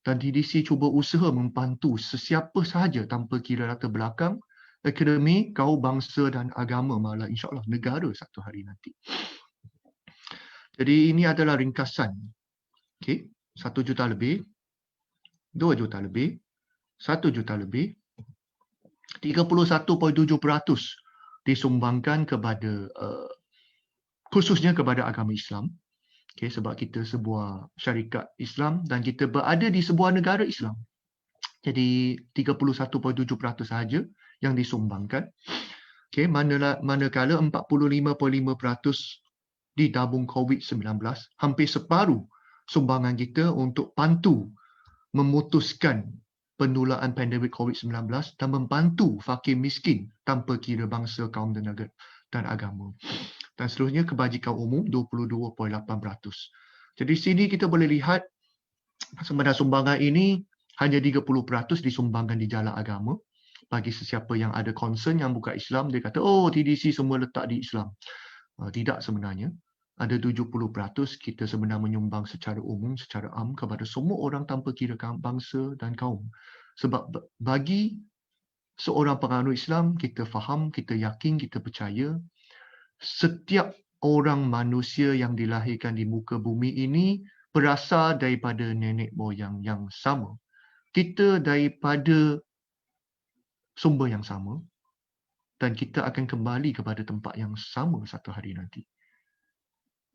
Dan TDC cuba usaha membantu sesiapa sahaja tanpa kira latar belakang, akademi, kaum, bangsa dan agama, malah insyaAllah negara satu hari nanti. Jadi ini adalah ringkasan. Okay. 1 juta lebih, 2 juta lebih, 1 juta lebih, 31.7% disumbangkan kepada khususnya kepada agama Islam. Okay, sebab kita sebuah syarikat Islam dan kita berada di sebuah negara Islam. Jadi 31.7% sahaja yang disumbangkan. Okay, manakala 45.5% ditabung COVID-19, hampir separuh sumbangan kita untuk bantu memutuskan penularan pandemik COVID-19 dan membantu fakir miskin tanpa kira bangsa, kaum dan agama. Dan seterusnya kebajikan umum 22.8%. Jadi sini kita boleh lihat sebenarnya sumbangan ini hanya 30% disumbangkan di jalan agama. Bagi sesiapa yang ada concern yang bukan Islam, dia kata, oh TDC semua letak di Islam. Tidak sebenarnya. Ada 70% kita sebenarnya menyumbang secara umum, secara am kepada semua orang tanpa kira bangsa dan kaum. Sebab bagi seorang penganut Islam, kita faham, kita yakin, kita percaya, setiap orang manusia yang dilahirkan di muka bumi ini berasal daripada nenek moyang yang sama. Kita daripada sumber yang sama dan kita akan kembali kepada tempat yang sama satu hari nanti.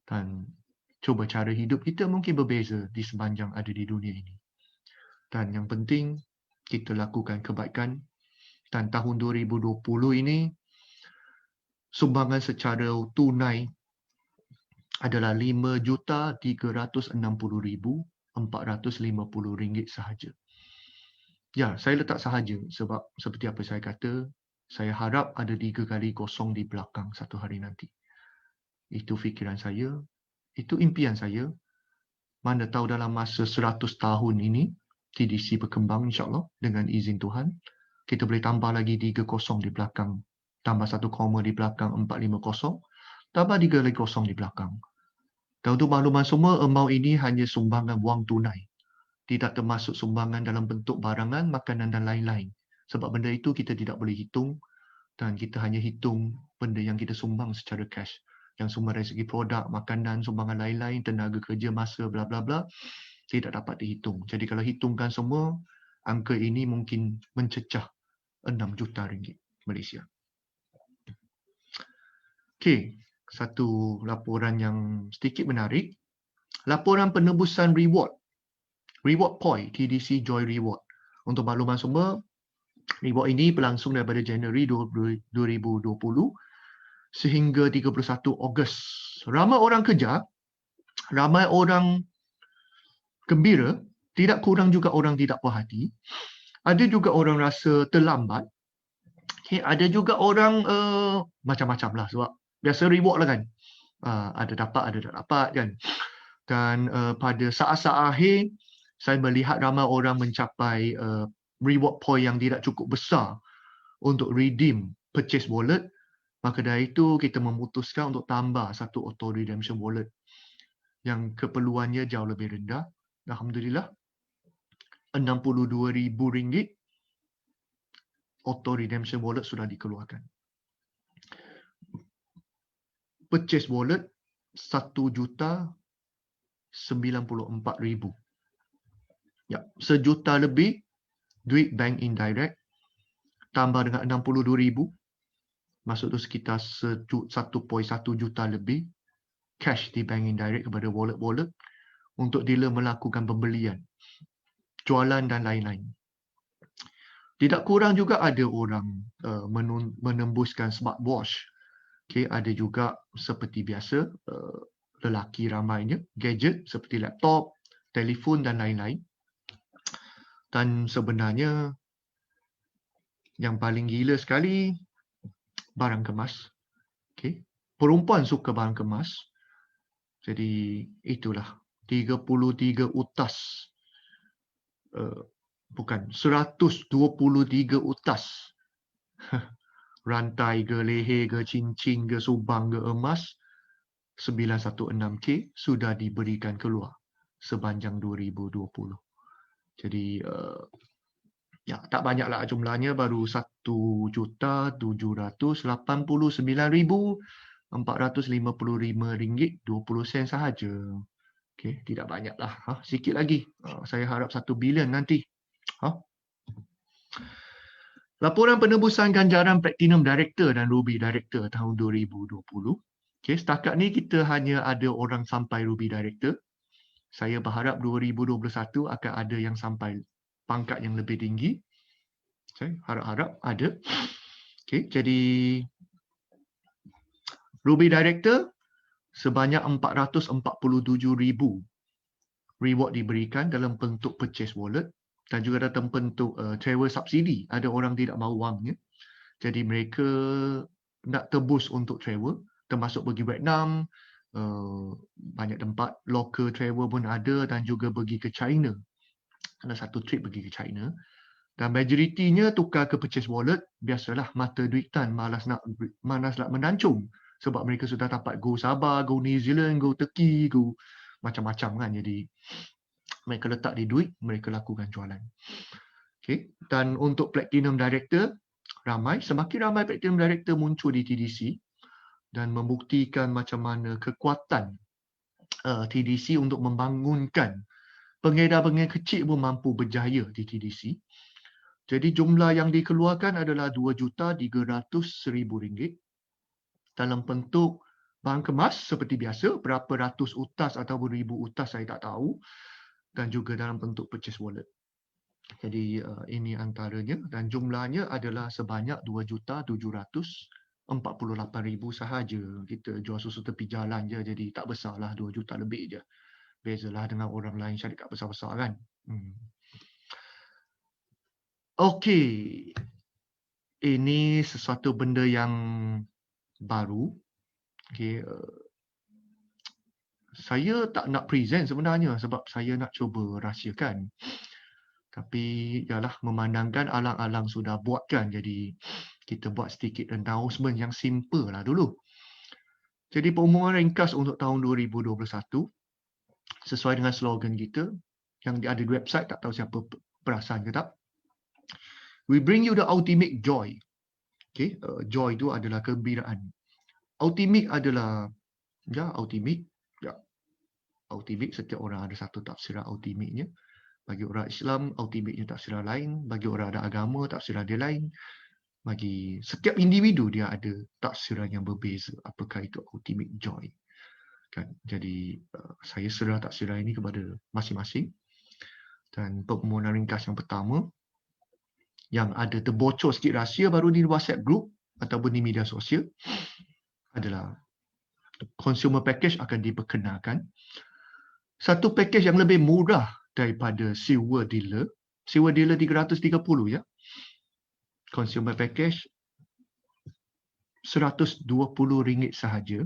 Dan cuba cara hidup kita mungkin berbeza di sepanjang ada di dunia ini. Dan yang penting kita lakukan kebaikan. Dan tahun 2020 ini sumbangan secara tunai adalah RM5,360,450 sahaja. Ya, saya letak sahaja sebab seperti apa saya kata, saya harap ada 3 kali kosong di belakang satu hari nanti. Itu fikiran saya, itu impian saya. Mana tahu dalam masa 100 tahun ini, TDC berkembang insyaAllah dengan izin Tuhan. Kita boleh tambah lagi 3 kosong di belakang. Tambah 1 koma di belakang 450. Tambah 3 lagi kosong di belakang. Dan untuk makluman semua, amount ini hanya sumbangan wang tunai. Tidak termasuk sumbangan dalam bentuk barangan, makanan dan lain-lain. Sebab benda itu kita tidak boleh hitung dan kita hanya hitung benda yang kita sumbang secara cash. Yang sumber dari segi produk, makanan, sumbangan lain-lain, tenaga kerja, masa, bla bla bla, tidak dapat dihitung. Jadi kalau hitungkan semua, angka ini mungkin mencecah 6 juta ringgit Malaysia. Okey, satu laporan yang sedikit menarik. Laporan penebusan reward. Reward point, TDC Joy Reward. Untuk makluman semua, reward ini berlangsung daripada Januari 2020 sehingga 31 Ogos. Ramai orang kerja, ramai orang gembira, tidak kurang juga orang tidak puas hati. Ada juga orang rasa terlambat. Okay, ada juga orang macam-macam lah sebab biasa reward lah kan. Ada dapat, ada tak dapat kan. Dan pada saat-saat akhir, saya melihat ramai orang mencapai reward point yang tidak cukup besar untuk redeem purchase wallet. Maka dari itu kita memutuskan untuk tambah satu auto redemption wallet yang keperluannya jauh lebih rendah. Alhamdulillah, RM62,000 auto redemption wallet sudah dikeluarkan. Purchase wallet RM1,094,000. Ya, sejuta lebih duit bank indirect tambah dengan 62,000, maksud tu sekitar 1.1 juta lebih cash di bank indirect kepada wallet-wallet untuk dealer melakukan pembelian, jualan dan lain-lain. Tidak kurang juga ada orang menembuskan smartwatch. Okay, ada juga seperti biasa lelaki ramainya gadget seperti laptop, telefon dan lain-lain. Dan sebenarnya yang paling gila sekali barang kemas. Okay. Perempuan suka barang kemas. Jadi itulah 33 utas. Bukan, 123 utas. Rantai ke, leher ke, cincin ke, subang ke, emas 916K sudah diberikan keluar sepanjang 2020. Jadi ya, tak banyaklah jumlahnya, baru 1,789,455 ringgit 20 sen sahaja. Okey, tidak banyaklah. Sikit lagi. Saya harap 1 bilion nanti. Laporan penebusan ganjaran Platinum Director dan Ruby Director tahun 2020. Okay, setakat ni kita hanya ada orang sampai Ruby Director. Saya berharap 2021 akan ada yang sampai pangkat yang lebih tinggi. Saya harap-harap ada. Okay, jadi Ruby Director sebanyak 447,000 reward diberikan dalam bentuk purchase wallet dan juga dalam bentuk travel subsidy. Ada orang tidak mahu wangnya. Jadi mereka nak tebus untuk travel, termasuk pergi Vietnam, banyak tempat local travel pun ada dan juga pergi ke China. Ada satu trip pergi ke China. Dan majoritinya tukar ke purchase wallet. Biasalah mata duitan malas nak menancung. Sebab mereka sudah dapat go Sabah, go New Zealand, go Turkey, go macam-macam kan. Jadi mereka letak di duit, mereka lakukan jualan. Okay. Dan untuk Platinum Director, semakin ramai Platinum Director muncul di TDC dan membuktikan macam mana kekuatan TDC untuk membangunkan pengedar-pengedar kecil pun mampu berjaya di TDC. Jadi jumlah yang dikeluarkan adalah RM2,300,000 dalam bentuk barang kemas seperti biasa, berapa ratus utas atau ribu utas saya tak tahu, dan juga dalam bentuk purchase wallet. Jadi ini antaranya dan jumlahnya adalah sebanyak 2,748,000 sahaja. Kita jual susu tepi jalan je, jadi tak besarlah, 2 juta lebih je. Bezalah dengan orang lain syarikat besar-besar kan. Okey. Ini sesuatu benda yang baru. Okey, saya tak nak present sebenarnya sebab saya nak cuba rahsiakan. Tapi yalah, memandangkan alang-alang sudah buatkan, jadi kita buat sedikit announcement yang simple lah dulu. Jadi pengumuman ringkas untuk tahun 2021 sesuai dengan slogan kita yang ada di website, tak tahu siapa perasan ke tak. We bring you the ultimate joy. Okay, joy itu adalah kegembiraan. Ultimate adalah ultimate. Ultimate, setiap orang ada satu tafsiran ultimate-nya. Bagi orang Islam, ultimate-nya tafsiran lain. Bagi orang ada agama, tafsiran dia lain. Bagi setiap individu, dia ada tafsiran yang berbeza. Apakah itu ultimate joy? Kan? Jadi, saya serah tafsiran ini kepada masing-masing. Dan pengumuman ringkas yang pertama, yang ada terbocor sikit rahsia baru di WhatsApp group ataupun di media sosial, adalah consumer package akan diperkenalkan. Satu package yang lebih murah daripada Silver Dealer. Silver Dealer 330 ya. Consumer package RM120 sahaja.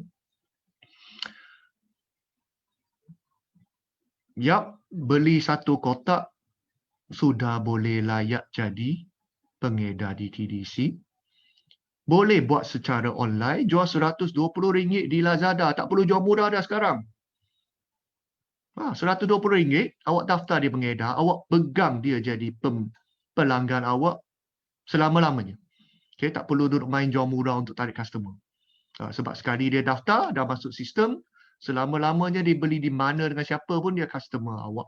Yap, beli satu kotak sudah boleh layak jadi pengedar di TDC. Boleh buat secara online, jual RM120 di Lazada. Tak perlu jual murah dah sekarang. RM120, awak daftar di pengedar, awak pegang dia jadi pelanggan awak selama-lamanya. Okay, tak perlu duduk main jual murah untuk tarik customer. Sebab sekali dia daftar, dah masuk sistem, selama-lamanya dia beli di mana dengan siapa pun dia customer awak.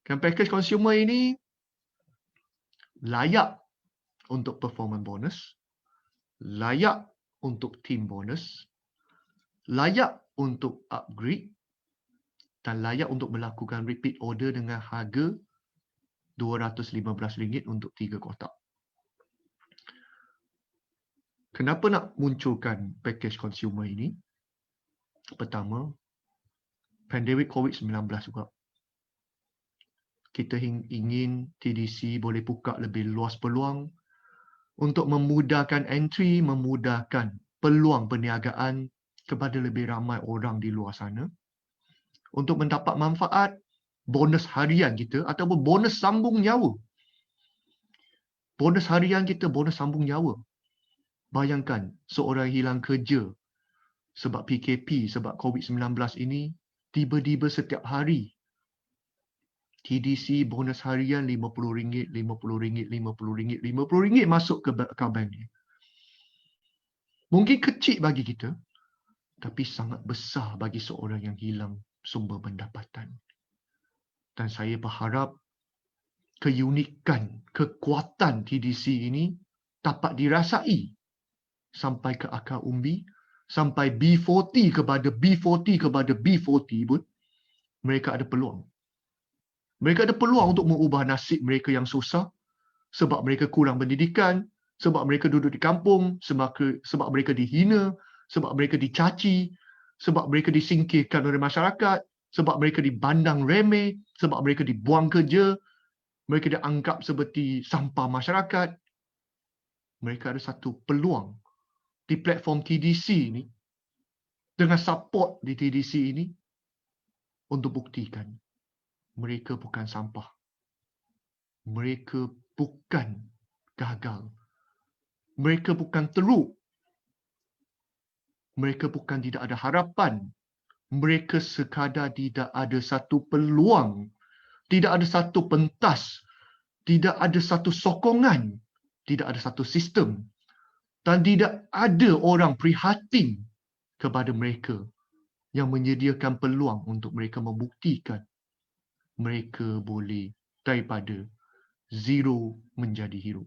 Dan package consumer ini layak untuk performance bonus, layak untuk team bonus, layak untuk upgrade, dan layak untuk melakukan repeat order dengan harga RM215 untuk 3 kotak. Kenapa nak munculkan package consumer ini? Pertama, pandemik COVID-19 juga. Kita ingin TDC boleh buka lebih luas peluang untuk memudahkan entry, memudahkan peluang perniagaan kepada lebih ramai orang di luar sana. Untuk mendapat manfaat bonus harian kita ataupun bonus sambung nyawa. Bonus harian kita, bonus sambung nyawa. Bayangkan seorang hilang kerja sebab PKP, sebab COVID-19 ini, tiba-tiba setiap hari TDC bonus harian RM50, RM50, RM50, RM50 masuk ke akaun bank dia. Mungkin kecil bagi kita, tapi sangat besar bagi seorang yang hilang sumber pendapatan. Dan saya berharap keunikan, kekuatan TDC ini dapat dirasai sampai ke akar umbi, sampai B40 kepada B40 kepada B40 pun, mereka ada peluang. Mereka ada peluang untuk mengubah nasib mereka yang susah sebab mereka kurang pendidikan, sebab mereka duduk di kampung, sebab mereka dihina, sebab mereka dicaci, sebab mereka disingkirkan oleh masyarakat, sebab mereka dipandang remeh, sebab mereka dibuang kerja, mereka dianggap seperti sampah masyarakat. Mereka ada satu peluang di platform TDC ini, dengan support di TDC ini, untuk buktikan mereka bukan sampah. Mereka bukan gagal. Mereka bukan teruk. Mereka bukan tidak ada harapan. Mereka sekadar tidak ada satu peluang. Tidak ada satu pentas. Tidak ada satu sokongan. Tidak ada satu sistem. Dan tidak ada orang prihatin kepada mereka yang menyediakan peluang untuk mereka membuktikan mereka boleh daripada zero menjadi hero.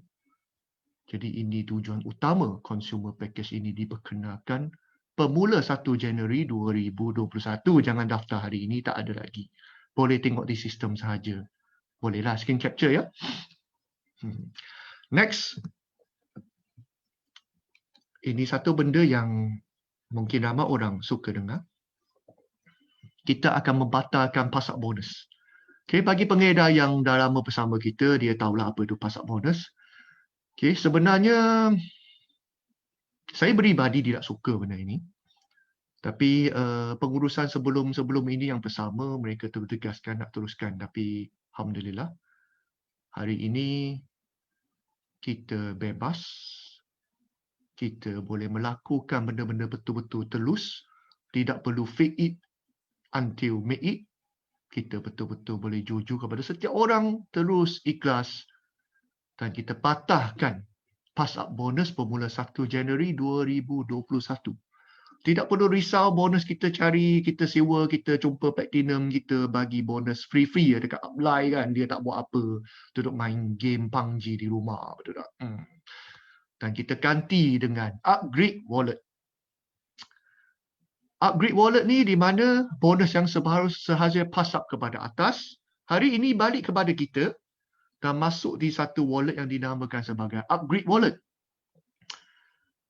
Jadi ini tujuan utama consumer package ini diperkenalkan pemula 1 Januari 2021. Jangan daftar hari ini, tak ada lagi. Boleh tengok di sistem sahaja. Bolehlah screen capture ya. Next. Ini satu benda yang mungkin ramai orang suka dengar. Kita akan membatalkan pasak bonus. Okay, bagi pengedar yang dah lama bersama kita, dia tahulah apa itu pasak bonus. Okay, sebenarnya saya peribadi tidak suka benda ini. Tapi pengurusan sebelum ini yang bersama, mereka tegaskan nak teruskan. Tapi Alhamdulillah, hari ini kita bebas. Kita boleh melakukan benda-benda betul-betul telus. Tidak perlu fake it until make it. Kita betul-betul boleh jujur kepada setiap orang, terus ikhlas, dan kita patahkan pass-up bonus bermula 1 Januari 2021. Tidak perlu risau bonus kita cari, kita sewa, kita jumpa platinum, kita bagi bonus free-free dekat upline kan. Dia tak buat apa, duduk main game PUBG di rumah, betul tak? Dan kita ganti dengan upgrade wallet. Upgrade wallet ni di mana bonus yang seharusnya pass up kepada atas, hari ini balik kepada kita dan masuk di satu wallet yang dinamakan sebagai upgrade wallet.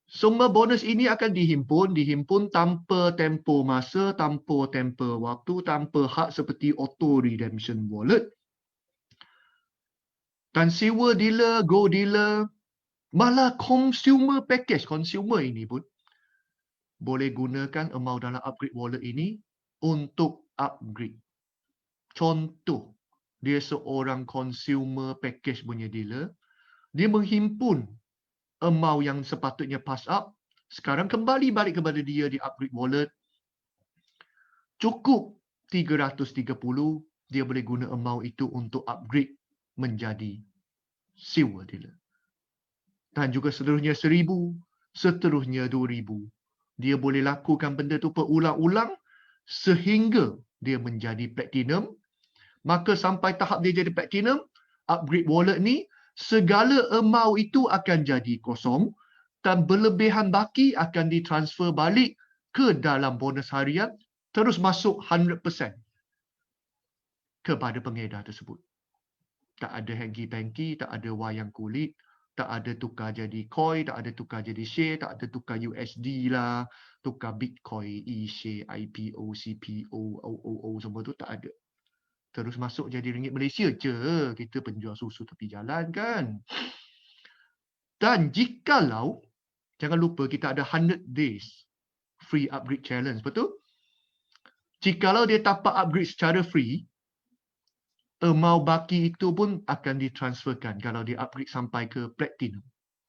Semua bonus ini akan dihimpun tanpa tempoh masa, tanpa tempoh waktu, tanpa hak seperti auto redemption wallet. Dan sewa dealer, go dealer, malah consumer package, consumer ini pun boleh gunakan amount dalam upgrade wallet ini untuk upgrade. Contoh, dia seorang consumer package punya dealer, dia menghimpun amount yang sepatutnya pass up, sekarang kembali balik kepada dia di upgrade wallet. Cukup 330, dia boleh guna amount itu untuk upgrade menjadi silver dealer. Dan juga seterusnya 1000, seterusnya 2000. Dia boleh lakukan benda tu berulang-ulang sehingga dia menjadi platinum. Maka sampai tahap dia jadi platinum, upgrade wallet ni, segala amount itu akan jadi kosong dan berlebihan baki akan ditransfer balik ke dalam bonus harian, terus masuk 100% kepada pengedar tersebut. Tak ada hanky-panky, tak ada wayang kulit, tak ada tukar jadi coin, tak ada tukar jadi share, tak ada tukar USD lah, tukar Bitcoin, e-share, IPO, CPO, OOO, semua tu tak ada. Terus masuk jadi ringgit Malaysia je. Kita penjual susu tepi jalan kan. Dan jikalau, jangan lupa kita ada 100 days free upgrade challenge, betul? Jikalau dia dapat upgrade secara free, amount baki itu pun akan ditransferkan kalau dia upgrade sampai ke platinum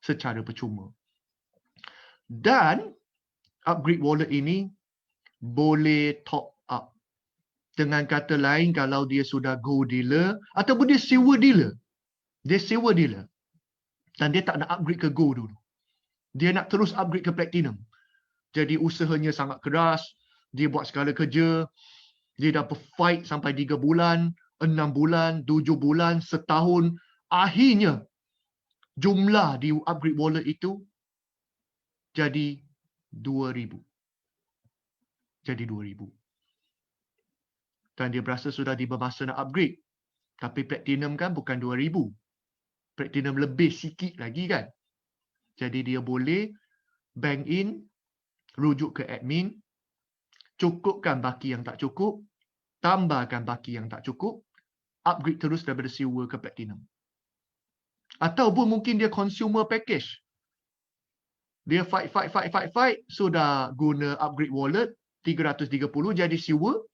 secara percuma. Dan upgrade wallet ini boleh top up. Dengan kata lain, kalau dia sudah go dealer ataupun dia sewa dealer. Dia sewa dealer. Dan dia tak nak upgrade ke go dulu. Dia nak terus upgrade ke platinum. Jadi usahanya sangat keras. Dia buat segala kerja. Dia dah fight sampai 3 bulan. 6 bulan, 7 bulan, setahun. Akhirnya, jumlah di upgrade wallet itu jadi 2000. jadi 2,000. Dan dia berasa sudah tiba masa nak upgrade. Tapi platinum kan bukan 2,000. Platinum lebih sikit lagi kan. Jadi dia boleh bank in, rujuk ke admin, cukupkan baki yang tak cukup, tambahkan baki yang tak cukup, upgrade terus daripada silver ke platinum. Ataupun mungkin dia consumer package. Dia fight, sudah guna upgrade wallet, 330 jadi silver.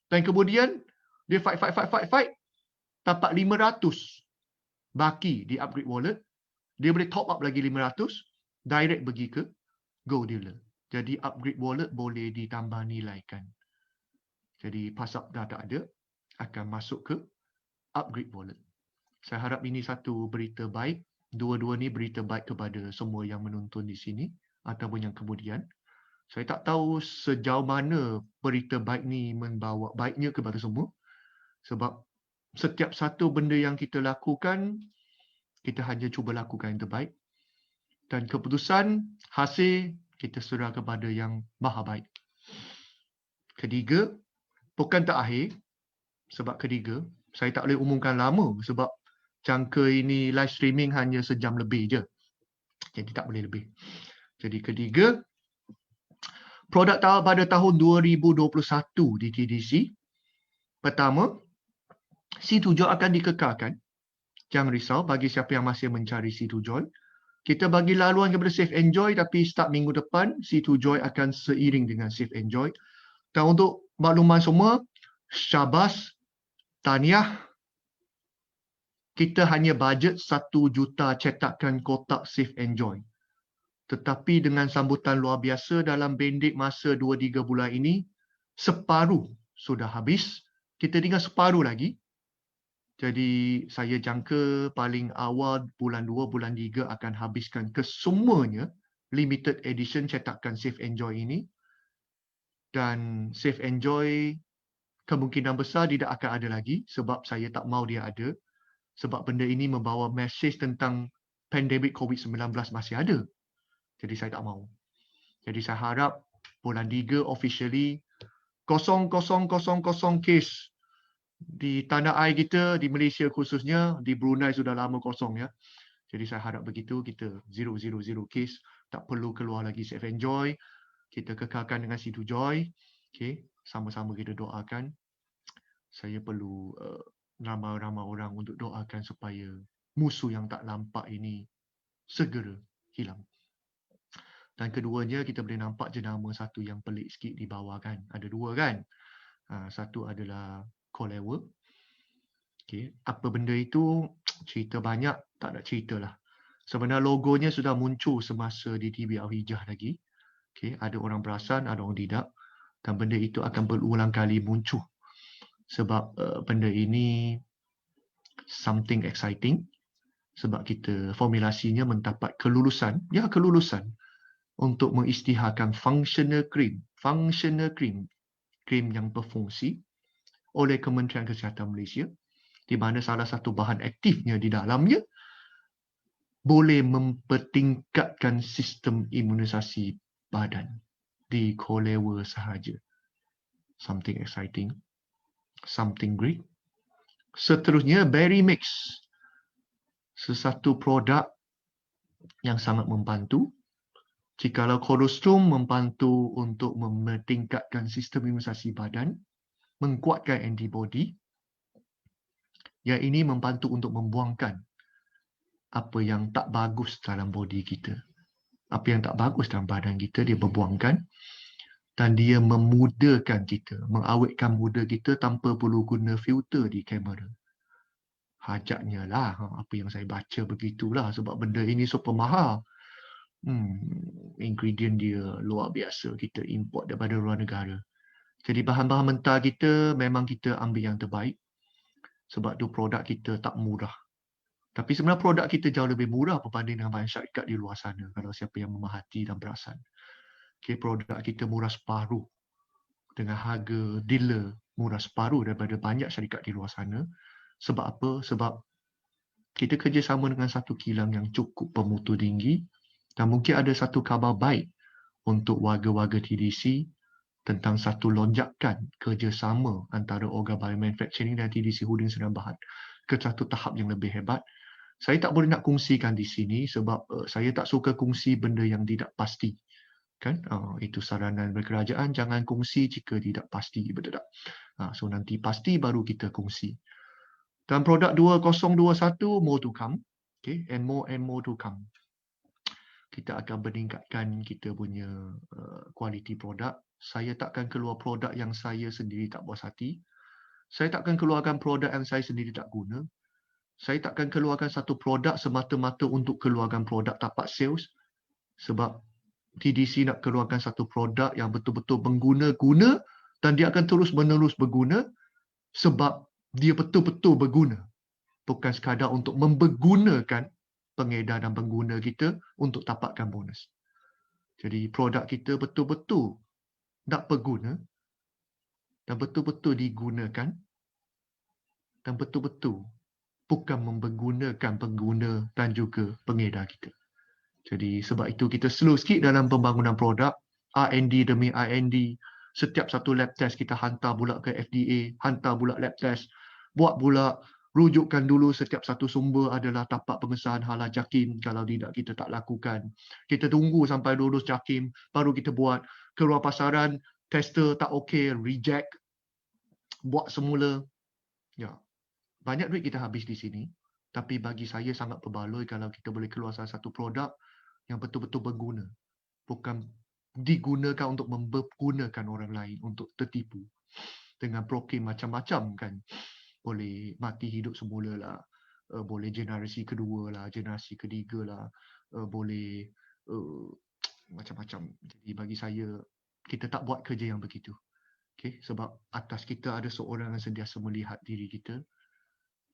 Dan kemudian dia fight, dapat 500 baki di upgrade wallet. Dia boleh top up lagi 500, direct pergi ke Go Dealer. Jadi upgrade wallet boleh ditambah nilaikan. Jadi pasal dah tak ada, akan masuk ke upgrade wallet. Saya harap ini satu berita baik. Dua-dua ni berita baik kepada semua yang menonton di sini ataupun yang kemudian. Saya tak tahu sejauh mana berita baik ni membawa baiknya kepada semua. Sebab setiap satu benda yang kita lakukan, kita hanya cuba lakukan yang terbaik. Dan keputusan, hasil, kita serah kepada yang maha baik. Ketiga, bukan tak akhir. Sebab ketiga, saya tak boleh umumkan lama. Sebab jangka ini live streaming hanya sejam lebih je. Jadi tak boleh lebih. Jadi ketiga, produk pada tahun 2021 di TDC. Pertama, C2 Joy akan dikekalkan. Jangan risau bagi siapa yang masih mencari C2 Joy. Kita bagi laluan kepada Save Enjoy tapi start minggu depan, C2 Joy akan seiring dengan Save Enjoy. Dan untuk makluman semua, syabas, tahniah, kita hanya bajet 1 juta cetakan kotak Save Enjoy. Tetapi dengan sambutan luar biasa dalam bendik masa 2-3 bulan ini, separuh sudah habis. Kita tinggal separuh lagi. Jadi saya jangka paling awal bulan 2, bulan 3 akan habiskan kesemuanya limited edition cetakan Save Enjoy ini. Dan Save Enjoy kemungkinan besar tidak akan ada lagi sebab saya tak mahu dia ada. Sebab benda ini membawa mesej tentang pandemik COVID-19 masih ada. Jadi saya tak mahu. Jadi saya harap bulan 3 officially 0,000 kes di tanah air kita, di Malaysia khususnya, di Brunei sudah lama kosong ya. Jadi saya harap begitu, kita 000 kes, tak perlu keluar lagi Save Enjoy. Kita kekalkan dengan C2 Joy. Okay, sama-sama kita doakan. Saya perlu ramai-ramai orang untuk doakan supaya musuh yang tak nampak ini segera hilang. Dan keduanya kita boleh nampak jenama satu yang pelik sikit di bawah kan. Ada dua kan. Satu adalah Colewa. Okay. Apa benda itu? Cerita banyak, tak nak cerita lah. Sebenarnya logonya sudah muncul semasa di TV Al-Hijah lagi. Okay. Ada orang perasan, ada orang tidak. Dan benda itu akan berulang kali muncul. Sebab benda ini something exciting. Sebab kita formulasinya mendapat kelulusan. Ya, kelulusan. Untuk mengisytiharkan functional cream. Functional cream. Krim yang berfungsi oleh Kementerian Kesihatan Malaysia, di mana salah satu bahan aktifnya di dalamnya boleh mempertingkatkan sistem imunisasi badan di Colewa sahaja. Something exciting, something great. Seterusnya, Berry Mix. Sesuatu produk yang sangat membantu. Jikalau kolostrum membantu untuk meningkatkan sistem imunisasi badan, menguatkan antibody, yang ini membantu untuk membuangkan apa yang tak bagus dalam body kita. Apa yang tak bagus dalam badan kita, dia berbuangkan dan dia memudahkan kita, mengawetkan muda kita tanpa perlu guna filter di kamera. Hajatnya lah, apa yang saya baca begitulah sebab benda ini super mahal. Ingredient dia luar biasa, kita import daripada luar negara. Jadi bahan-bahan mentah kita memang kita ambil yang terbaik sebab tu produk kita tak murah. Tapi sebenarnya produk kita jauh lebih murah berbanding dengan banyak syarikat di luar sana kalau siapa yang memahati dan perasan. Okay, produk kita murah separuh dengan harga dealer murah separuh daripada banyak syarikat di luar sana. Sebab apa? Sebab kita kerjasama dengan satu kilang yang cukup bermutu tinggi dan mungkin ada satu khabar baik untuk warga-warga TDC. tentang satu lonjakan kerjasama antara Organ Biomanufacturing dan TDC Holding Sdn Bhd ke satu tahap yang lebih hebat. Saya tak boleh nak kongsikan di sini sebab saya tak suka kongsi benda yang tidak pasti. Kan? Itu saranan berkerajaan, jangan kongsi jika tidak pasti, betul tak? So nanti pasti baru kita kongsi. Dan produk 2021 more to come. Okay, and more to come. Kita akan meningkatkan kita punya quality produk. Saya takkan keluar produk yang saya sendiri tak puas hati. Saya takkan keluarkan produk yang saya sendiri tak guna. Saya takkan keluarkan satu produk semata-mata untuk keluarkan produk tapak sales. Sebab TDC nak keluarkan satu produk yang betul-betul pengguna-guna dan dia akan terus-menerus berguna sebab dia betul-betul berguna. Bukan sekadar untuk mempergunakan pengedar dan pengguna kita untuk dapatkan bonus. Jadi produk kita betul-betul nak berguna dan betul-betul digunakan dan betul-betul bukan mempergunakan pengguna dan juga pengedar kita. Jadi sebab itu kita slow sikit dalam pembangunan produk, R&D demi R&D. Setiap satu lab test kita hantar pula ke FDA, hantar pula lab test, buat pula rujukkan dulu setiap satu sumber adalah tapak pengesahan halal JAKIM. Kalau tidak kita tak lakukan. Kita tunggu sampai lulus JAKIM baru kita buat. Keluar pasaran, tester tak okey, reject. Buat semula. Ya. Banyak duit kita habis di sini. Tapi bagi saya sangat berbaloi kalau kita boleh keluar salah satu produk yang betul-betul berguna. Bukan digunakan untuk mempergunakan orang lain untuk tertipu. Dengan program macam-macam kan. Boleh mati hidup semula lah. Boleh generasi kedua lah, generasi ketiga lah. Boleh macam-macam. Jadi bagi saya, kita tak buat kerja yang begitu. Okay? Sebab atas kita ada seorang yang sentiasa melihat diri kita.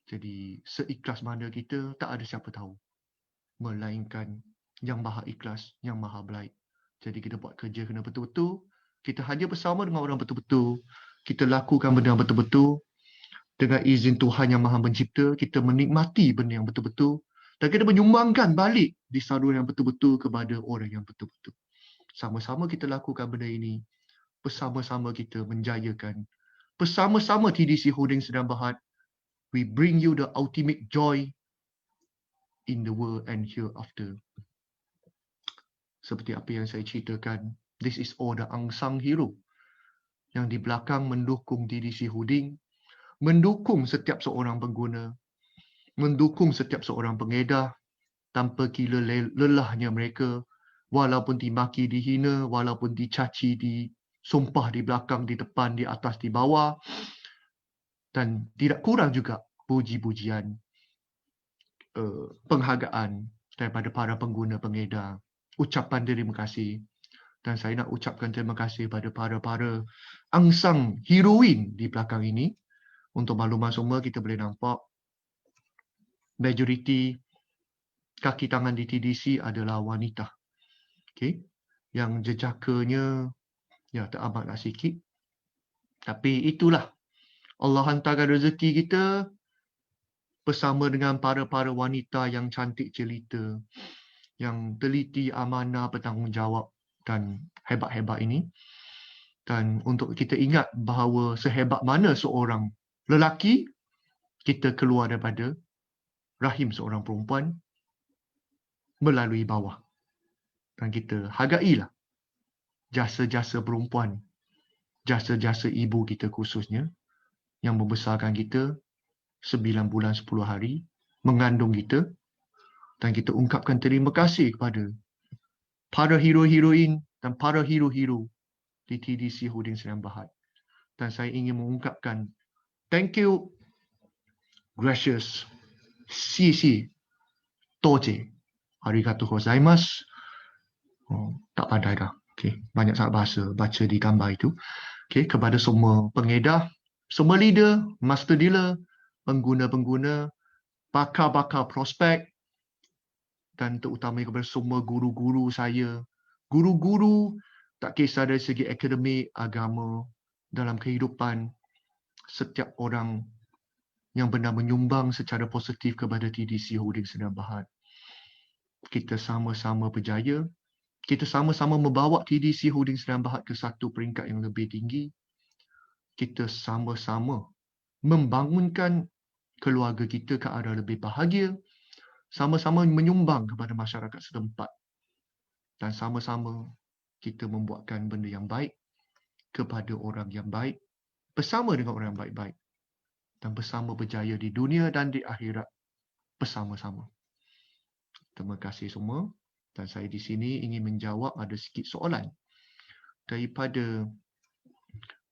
Jadi seikhlas mana kita, tak ada siapa tahu. Melainkan yang maha ikhlas, yang maha baik. Jadi kita buat kerja kena betul-betul. Kita hadir bersama dengan orang betul-betul. Kita lakukan benda yang betul-betul. Dengan izin Tuhan yang maha pencipta, kita menikmati benda yang betul-betul. Dan kita menyumbangkan balik di saluran yang betul-betul kepada orang yang betul-betul. Sama-sama kita lakukan benda ini. Bersama-sama kita menjayakan. Bersama-sama TDC Holding Sdn Bhd. We bring you the ultimate joy in the world and hereafter. Seperti apa yang saya ceritakan, this is all the unsung hero yang di belakang mendukung TDC Holding, mendukung setiap seorang pengguna, mendukung setiap seorang pengedar tanpa kira lelahnya mereka, walaupun dimaki, dihina, walaupun dicaci, disumpah di belakang, di depan, di atas, di bawah. Dan tidak kurang juga puji-pujian, penghargaan daripada para pengguna pengedar. Ucapan terima kasih. Dan saya nak ucapkan terima kasih pada para unsung heroin di belakang ini. Untuk makluman semua, kita boleh nampak majoriti kaki tangan di TDC adalah wanita. Okay? Yang jejakanya teramatlah sikit. Tapi itulah Allah hantarkan rezeki kita bersama dengan para wanita yang cantik jelita, yang teliti, amanah, bertanggungjawab dan hebat-hebat ini. Dan untuk kita ingat bahawa sehebat mana seorang lelaki, kita keluar daripada rahim seorang perempuan melalui bawah. Dan kita hargailah jasa-jasa perempuan, jasa-jasa ibu kita khususnya, yang membesarkan kita 9 bulan 10 hari, mengandung kita. Dan kita ungkapkan terima kasih kepada para hero-heroin dan para hero-hero di TDC Holding Sdn Bhd. Dan saya ingin mengungkapkan thank you, gracious, CC, Toje, arigatou gozaimasu. Tak pandai dah. Okay. Banyak sangat bahasa, baca di gambar itu. Okay. Kepada semua pengedar, semua leader, master dealer, pengguna-pengguna, bakal-bakal prospek, dan terutama kepada semua guru-guru saya. Guru-guru tak kisah dari segi akademik, agama, dalam kehidupan, setiap orang yang benar menyumbang secara positif kepada TDC Holding Sdn Bhd. Kita sama-sama berjaya Kita sama-sama membawa TDC Holding Sdn Bhd ke satu peringkat yang lebih tinggi. Kita sama-sama membangunkan keluarga kita ke arah lebih bahagia. Sama-sama menyumbang kepada masyarakat setempat. Dan sama-sama kita membuatkan benda yang baik kepada orang yang baik. Bersama dengan orang yang baik-baik. Dan bersama berjaya di dunia dan di akhirat bersama-sama. Terima kasih semua. Dan saya di sini ingin menjawab ada sikit soalan daripada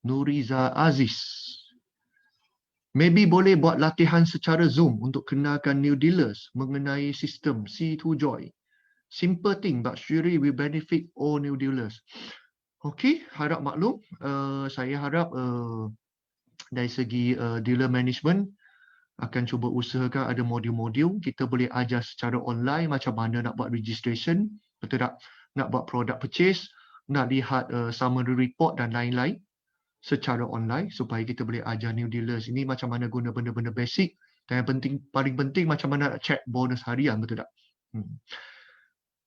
Nuriza Aziz. Maybe boleh buat latihan secara Zoom untuk kenalkan new dealers mengenai sistem C2 Joy. Simple thing but surely will benefit all new dealers. Okey, harap maklum. Saya harap dari segi dealer management akan cuba usahakan ada modul-modul. Kita boleh ajar secara online macam mana nak buat registration, betul tak? Nak buat product purchase, nak lihat summary report dan lain-lain secara online supaya kita boleh ajar new dealers ini macam mana guna benda-benda basic. Dan yang penting, paling penting macam mana nak check bonus harian, betul tak?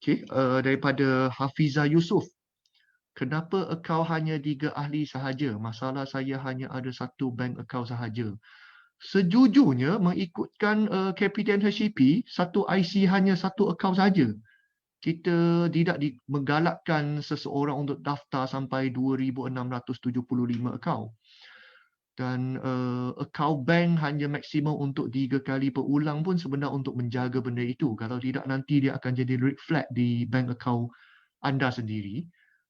Okay, daripada Hafiza Yusof. Kenapa akaun hanya 3 ahli sahaja? Masalah saya hanya ada satu bank akaun sahaja. Sejujurnya mengikutkan KPTN HCP, satu IC hanya satu akaun saja. Kita tidak menggalakkan seseorang untuk daftar sampai 2,675 akaun. Dan akaun bank hanya maksimum untuk 3 kali berulang pun sebenarnya untuk menjaga benda itu. Kalau tidak nanti dia akan jadi red flag di bank akaun anda sendiri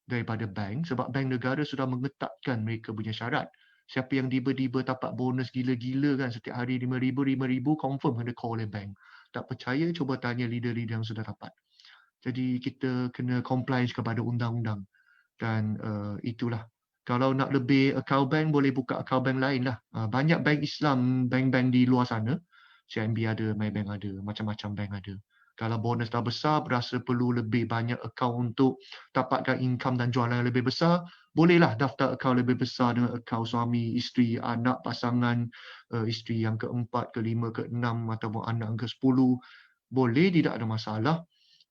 daripada bank. Sebab bank negara sudah mengetatkan mereka punya syarat. Siapa yang tiba-tiba dapat bonus gila-gila kan setiap hari 5,000, 5,000 confirm kena call oleh bank. Tak percaya cuba tanya leader-leader yang sudah dapat. Jadi kita kena compliance kepada undang-undang. Dan itulah. Kalau nak lebih akaun bank boleh buka akaun bank lain lah. Banyak bank Islam, bank-bank di luar sana. CIMB ada, Maybank ada, macam-macam bank ada. Kalau bonus dah besar, berasa perlu lebih banyak akaun untuk dapatkan income dan jualan yang lebih besar, bolehlah daftar akaun lebih besar dengan akaun suami, isteri, anak, pasangan, isteri yang keempat, kelima, keenam ataupun anak yang ke-10. Boleh, tidak ada masalah.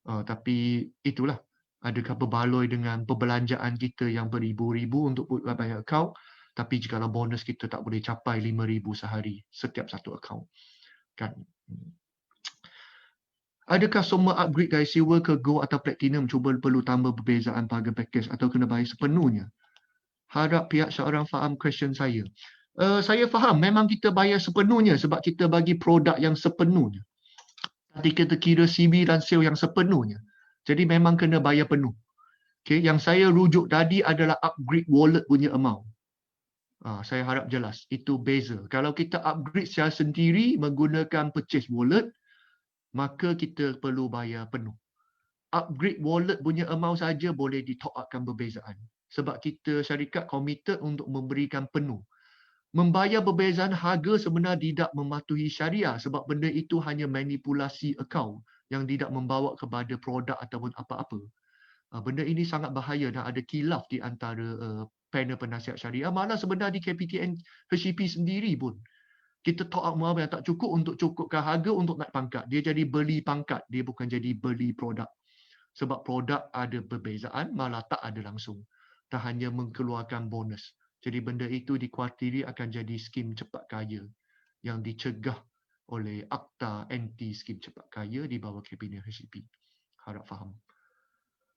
Tapi itulah, adakah berbaloi dengan perbelanjaan kita yang beribu-ribu untuk buat banyak akaun, tapi jikalau bonus kita tak boleh capai 5,000 sehari setiap satu akaun. Kan? Adakah semua upgrade dari silver ke gold atau platinum cuba perlu tambah perbezaan harga package atau kena bayar sepenuhnya? Harap pihak seorang faham question saya. Saya faham, memang kita bayar sepenuhnya sebab kita bagi produk yang sepenuhnya. Nanti kita kira CB dan sale yang sepenuhnya. Jadi memang kena bayar penuh. Okay, yang saya rujuk tadi adalah upgrade wallet punya amount. Saya harap jelas. Itu beza. Kalau kita upgrade secara sendiri menggunakan purchase wallet, maka kita perlu bayar penuh. Upgrade wallet punya amount saja boleh di-top upkan perbezaan. Sebab kita syarikat committed untuk memberikan penuh. Membayar perbezaan harga sebenarnya tidak mematuhi syariah sebab benda itu hanya manipulasi akaun yang tidak membawa kepada produk ataupun apa-apa. Benda ini sangat bahaya dan ada khilaf di antara panel penasihat syariah. Malah sebenarnya di KPTN HCP sendiri pun kita top up muabat yang tak cukup untuk cukupkan harga untuk naik pangkat. Dia jadi beli pangkat, dia bukan jadi beli produk. Sebab produk ada perbezaan, malah tak ada langsung. Tak hanya mengeluarkan bonus. Jadi benda itu dikuatiri akan jadi skim cepat kaya yang dicegah oleh Akta Anti Skim Cepat Kaya di bawah Kabinet HCP. Harap faham.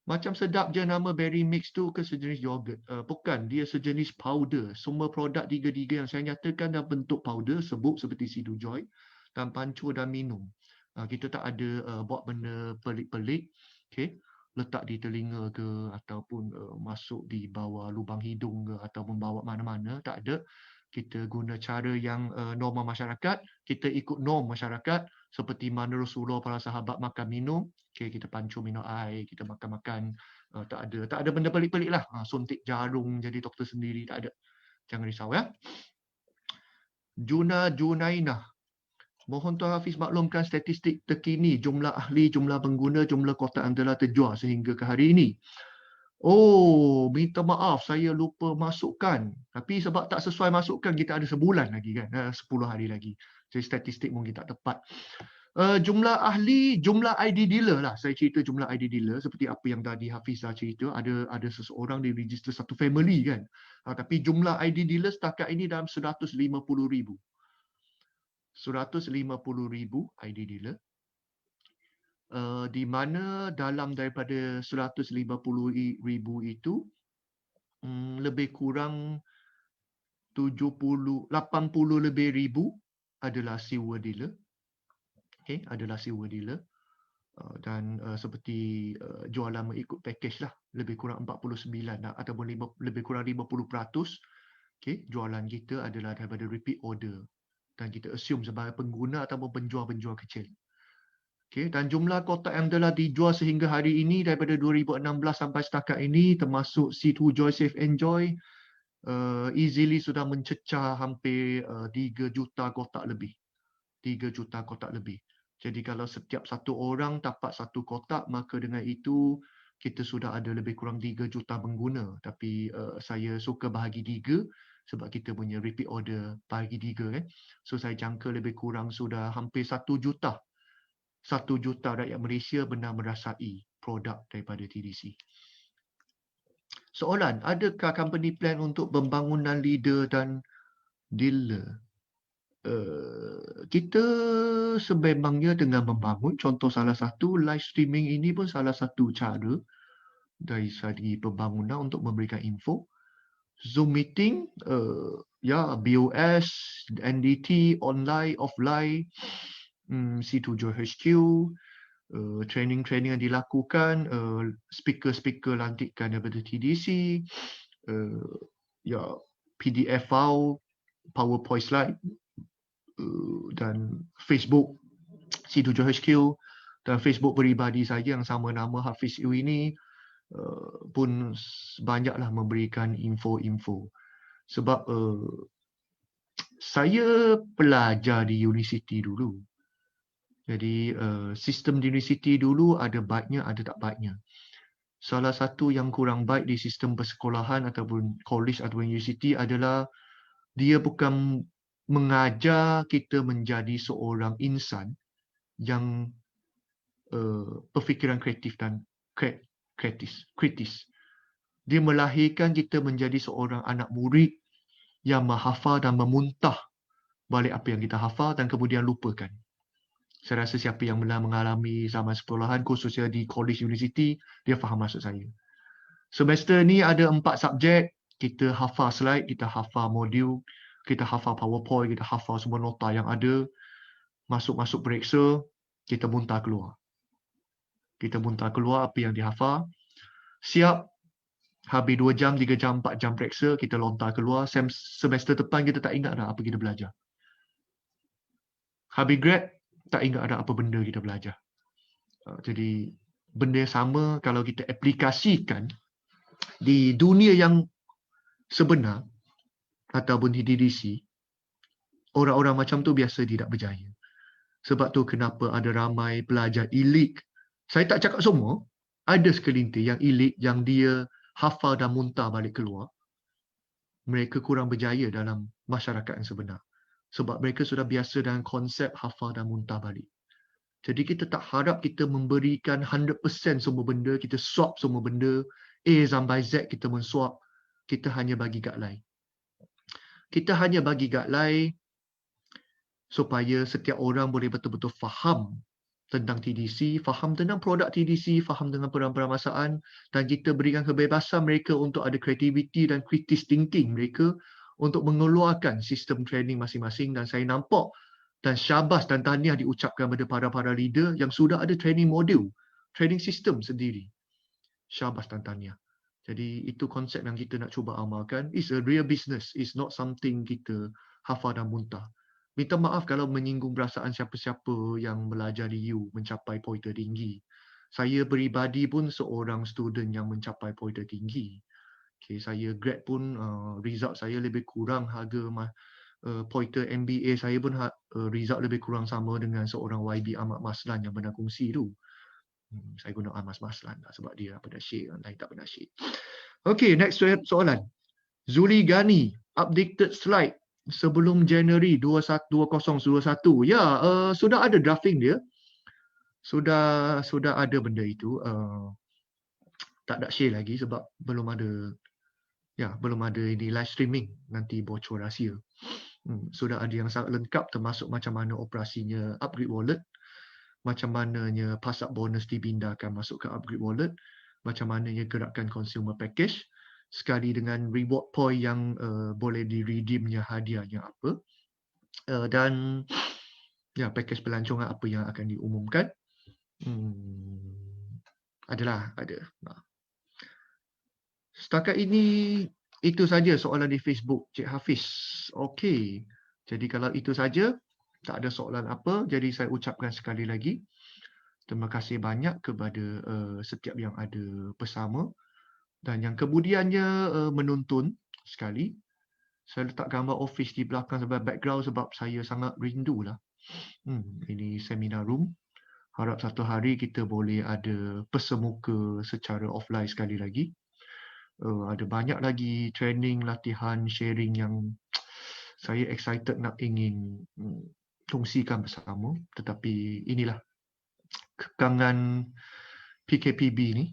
Macam sedap je nama berry mix tu ke sejenis yogurt? Bukan, dia sejenis powder. Semua produk tiga-tiga yang saya nyatakan dalam bentuk powder, sebut seperti C2 Joy, dan pancur dan minum. Kita tak ada buat benda pelik-pelik, okay? Letak di telinga ke, ataupun masuk di bawah lubang hidung ke, ataupun bawa mana-mana, tak ada. Kita guna cara yang norma masyarakat, kita ikut norm masyarakat, seperti mana Rasulullah, para sahabat makan minum, okay, kita pancur minum air, kita makan-makan, tak ada benda pelik-pelik lah. Suntik jarum jadi doktor sendiri, tak ada. Jangan risau ya. Junainah. Mohon Tuan Hafiz maklumkan statistik terkini jumlah ahli, jumlah pengguna, jumlah kotak yang telah terjual sehingga ke hari ini. Oh, minta maaf saya lupa masukkan. Tapi sebab tak sesuai masukkan, kita ada sebulan lagi kan, 10 hari lagi. Jadi statistik mungkin tak tepat. Jumlah ahli, jumlah ID dealer lah. Saya cerita jumlah ID dealer seperti apa yang tadi Hafizah cerita. Ada seseorang di register satu family kan. Tapi jumlah ID dealer setakat ini dalam 150,000. 150,000 ID dealer. Di mana dalam daripada 150,000 itu lebih kurang 80 lebih ribu adalah silver dealer. Okay, adalah silver dealer. Dan seperti jualan mengikut package lah, lebih kurang 49 ataupun lebih kurang 50%, okay, jualan kita adalah daripada repeat order dan kita assume sebagai pengguna ataupun penjual-penjual kecil. Okay, dan jumlah kotak yang telah dijual sehingga hari ini daripada 2016 sampai setakat ini termasuk C2 Joy Save Enjoy easily sudah mencecah hampir 3 juta kotak lebih. 3 juta kotak lebih. Jadi kalau setiap satu orang dapat satu kotak, maka dengan itu kita sudah ada lebih kurang 3 juta pengguna. Tapi saya suka bahagi 3 sebab kita punya repeat order bahagi 3 kan. So saya jangka lebih kurang sudah hampir 1 juta. 1 juta rakyat Malaysia benar merasai produk daripada TDC. Soalan, adakah company plan untuk pembangunan leader dan dealer? Kita sememangnya dengan membangun, contoh salah satu live streaming ini pun salah satu cara dari segi pembangunan untuk memberikan info. Zoom meeting, BOS, NDT, online, offline, C2 HQ, training-training yang dilakukan, speaker-speaker lantikan daripada TDC, PDF file, PowerPoint slide, dan Facebook C7 HQ dan Facebook peribadi saya yang sama nama Hafiz U ini pun banyaklah memberikan info-info. Sebab saya pelajar di universiti dulu. Jadi sistem di universiti dulu ada baiknya, ada tak baiknya. Salah satu yang kurang baik di sistem persekolahan ataupun college ataupun universiti adalah dia bukan mengajar kita menjadi seorang insan yang berfikiran kreatif dan kritis. Dia melahirkan kita menjadi seorang anak murid yang menghafal dan memuntah balik apa yang kita hafal dan kemudian lupakan. Saya rasa siapa yang pernah mengalami zaman sekolahan, khususnya di college university, dia faham maksud saya. Semester ni ada 4 subjek, kita hafal slide, kita hafal modul, kita hafal PowerPoint, kita hafal semua nota yang ada. Masuk periksa, kita muntah keluar. Kita muntah keluar apa yang dihafal. Siap, habis 2 jam, 3 jam, 4 jam periksa, kita lontar keluar. Semester depan kita tak ingat dah apa kita belajar. Habis grad, tak ingat ada apa benda kita belajar. Jadi, benda sama kalau kita aplikasikan di dunia yang sebenar ataupun di DDC, orang-orang macam tu biasa tidak berjaya. Sebab tu kenapa ada ramai pelajar elit. Saya tak cakap semua. Ada sekelintir yang elit yang dia hafal dan muntah balik keluar. Mereka kurang berjaya dalam masyarakat yang sebenar. Sebab mereka sudah biasa dengan konsep hafal dan muntah balik. Jadi kita tak harap kita memberikan 100% semua benda. Kita swap semua benda. A sampai Z kita menswap. Kita hanya bagi guideline. Kita hanya bagi guideline supaya setiap orang boleh betul-betul faham tentang TDC, faham tentang produk TDC, faham dengan permasalahan dan kita berikan kebebasan mereka untuk ada kreativiti dan kritis thinking mereka untuk mengeluarkan sistem training masing-masing. Dan saya nampak dan syabas dan tahniah diucapkan kepada para leader yang sudah ada training modul, training system sendiri. Syabas dan tahniah. Jadi itu konsep yang kita nak cuba amalkan. It's a real business. It's not something kita hafal dan muntah. Minta maaf kalau menyinggung perasaan siapa-siapa yang belajar di U mencapai pointer tinggi. Saya peribadi pun seorang student yang mencapai pointer tinggi. Okay, saya grad pun result saya lebih kurang harga pointer MBA saya pun result lebih kurang sama dengan seorang YB Ahmad Maslan yang pernah kongsi tu. Saya guna Ahmad Maslan lah sebab dia pernah share, yang lain tak pernah share. Okay, next soalan. Zuli Ghani, updated slide sebelum Januari 2021. Ya, sudah ada drafting dia. Sudah ada benda itu. Tak ada share lagi sebab belum ada ini live streaming, nanti bocor rahsia. Sudah ada yang sangat lengkap termasuk macam mana operasinya upgrade wallet, macam mananya pasak bonus dipindahkan masuk ke upgrade wallet, macam mananya gerakan consumer package, sekali dengan reward point yang boleh di-redeemnya hadiahnya apa, dan ya package pelancongan apa yang akan diumumkan. Ada. Setakat ini itu saja soalan di Facebook Cik Hafiz. Okey. Jadi kalau itu saja, tak ada soalan apa, jadi saya ucapkan sekali lagi terima kasih banyak kepada setiap yang ada bersama dan yang kemudiannya menonton sekali. Saya letak gambar office di belakang sebagai background sebab saya sangat rindulah. Ini seminar room. Harap satu hari kita boleh ada persemuka secara offline sekali lagi. Ada banyak lagi training, latihan, sharing yang saya excited nak ingin kongsikan bersama. Tetapi inilah kekangan PKPB ni.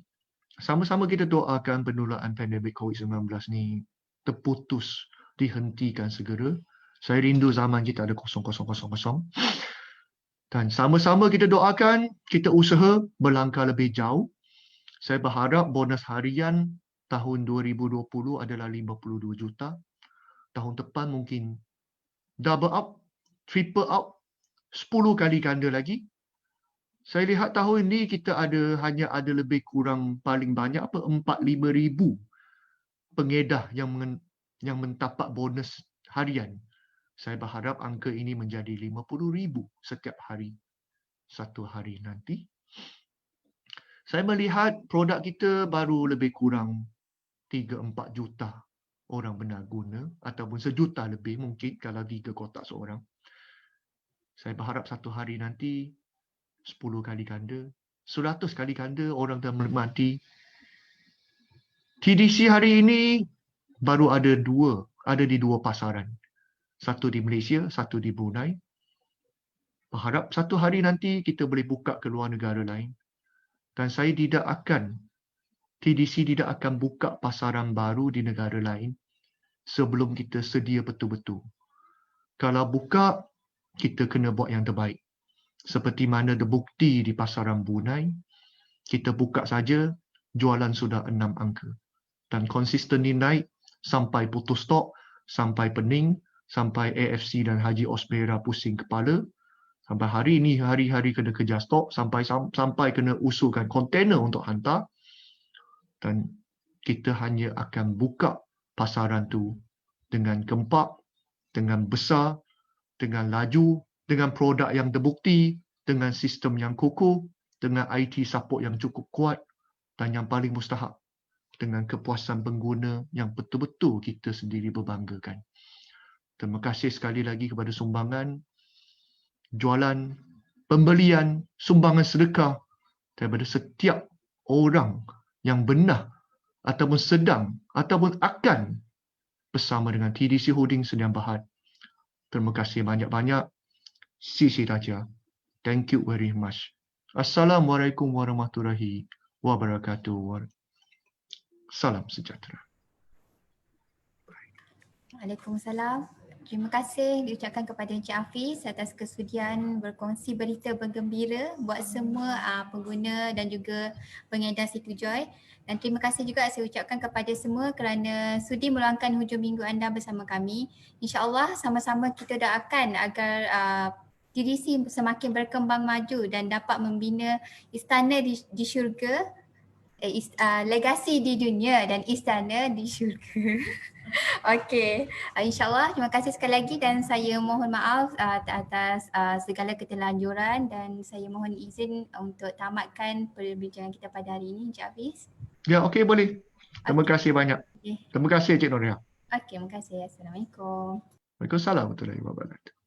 Sama-sama kita doakan penularan pandemik COVID-19 ni terputus, dihentikan segera. Saya rindu zaman kita ada 0000. Dan sama-sama kita doakan, kita usaha berlangkah lebih jauh. Saya berharap bonus harian tahun 2020 adalah 52 juta. Tahun depan mungkin double up, triple up, 10 kali ganda lagi. Saya lihat tahun ini kita hanya ada lebih kurang paling banyak 4-5 ribu pengedah yang mentapak bonus harian. Saya berharap angka ini menjadi 50,000 setiap hari. Satu hari nanti. Saya melihat produk kita baru lebih kurang 3-4 juta orang benar guna ataupun sejuta lebih mungkin kalau 3 kotak seorang. Saya berharap satu hari nanti 10 kali ganda, 100 kali ganda orang dah menikmati. TDC hari ini baru ada di dua pasaran. Satu di Malaysia, satu di Brunei. Berharap satu hari nanti kita boleh buka ke luar negara lain. Dan TDC tidak akan buka pasaran baru di negara lain sebelum kita sedia betul-betul. Kalau buka, kita kena buat yang terbaik. Seperti mana terbukti di pasaran Brunei, kita buka saja, jualan sudah 6 angka. Dan konsisten naik sampai putus stok, sampai pening, sampai AFC dan Haji Osbera pusing kepala. Sampai hari ini, hari-hari kena kejar stok, sampai kena usulkan kontainer untuk hantar. Dan kita hanya akan buka pasaran tu dengan gempak, dengan besar, dengan laju, dengan produk yang terbukti, dengan sistem yang kukuh, dengan IT support yang cukup kuat dan yang paling mustahak, dengan kepuasan pengguna yang betul-betul kita sendiri berbanggakan. Terima kasih sekali lagi kepada sumbangan, jualan, pembelian, sumbangan sedekah daripada setiap orang yang benar ataupun sedang ataupun akan bersama dengan TDC Holding Sdn Bhd. Terima kasih banyak-banyak. Sisi Raja. Thank you very much. Assalamualaikum warahmatullahi wabarakatuh. Salam sejahtera.
Waalaikumsalam. Terima kasih diucapkan kepada Encik Hafiz atas kesudian berkongsi berita bergembira buat semua pengguna dan juga pengedar Situ Joy. Dan terima kasih juga saya ucapkan kepada semua kerana sudi meluangkan hujung minggu anda bersama kami. InsyaAllah sama-sama kita doakan agar TDC semakin berkembang maju dan dapat membina istana di syurga, legasi di dunia dan istana di syurga. Okey, insyaAllah terima kasih sekali lagi dan saya mohon maaf atas segala keterlanjuran dan saya mohon izin untuk tamatkan perbincangan kita pada hari ini, Encik Hafiz.
Ya, okey, boleh. Terima kasih banyak. Terima kasih Cik Noria.
Okey, terima kasih. Assalamualaikum.
Waalaikumsalam warahmatullahi wabarakatuh.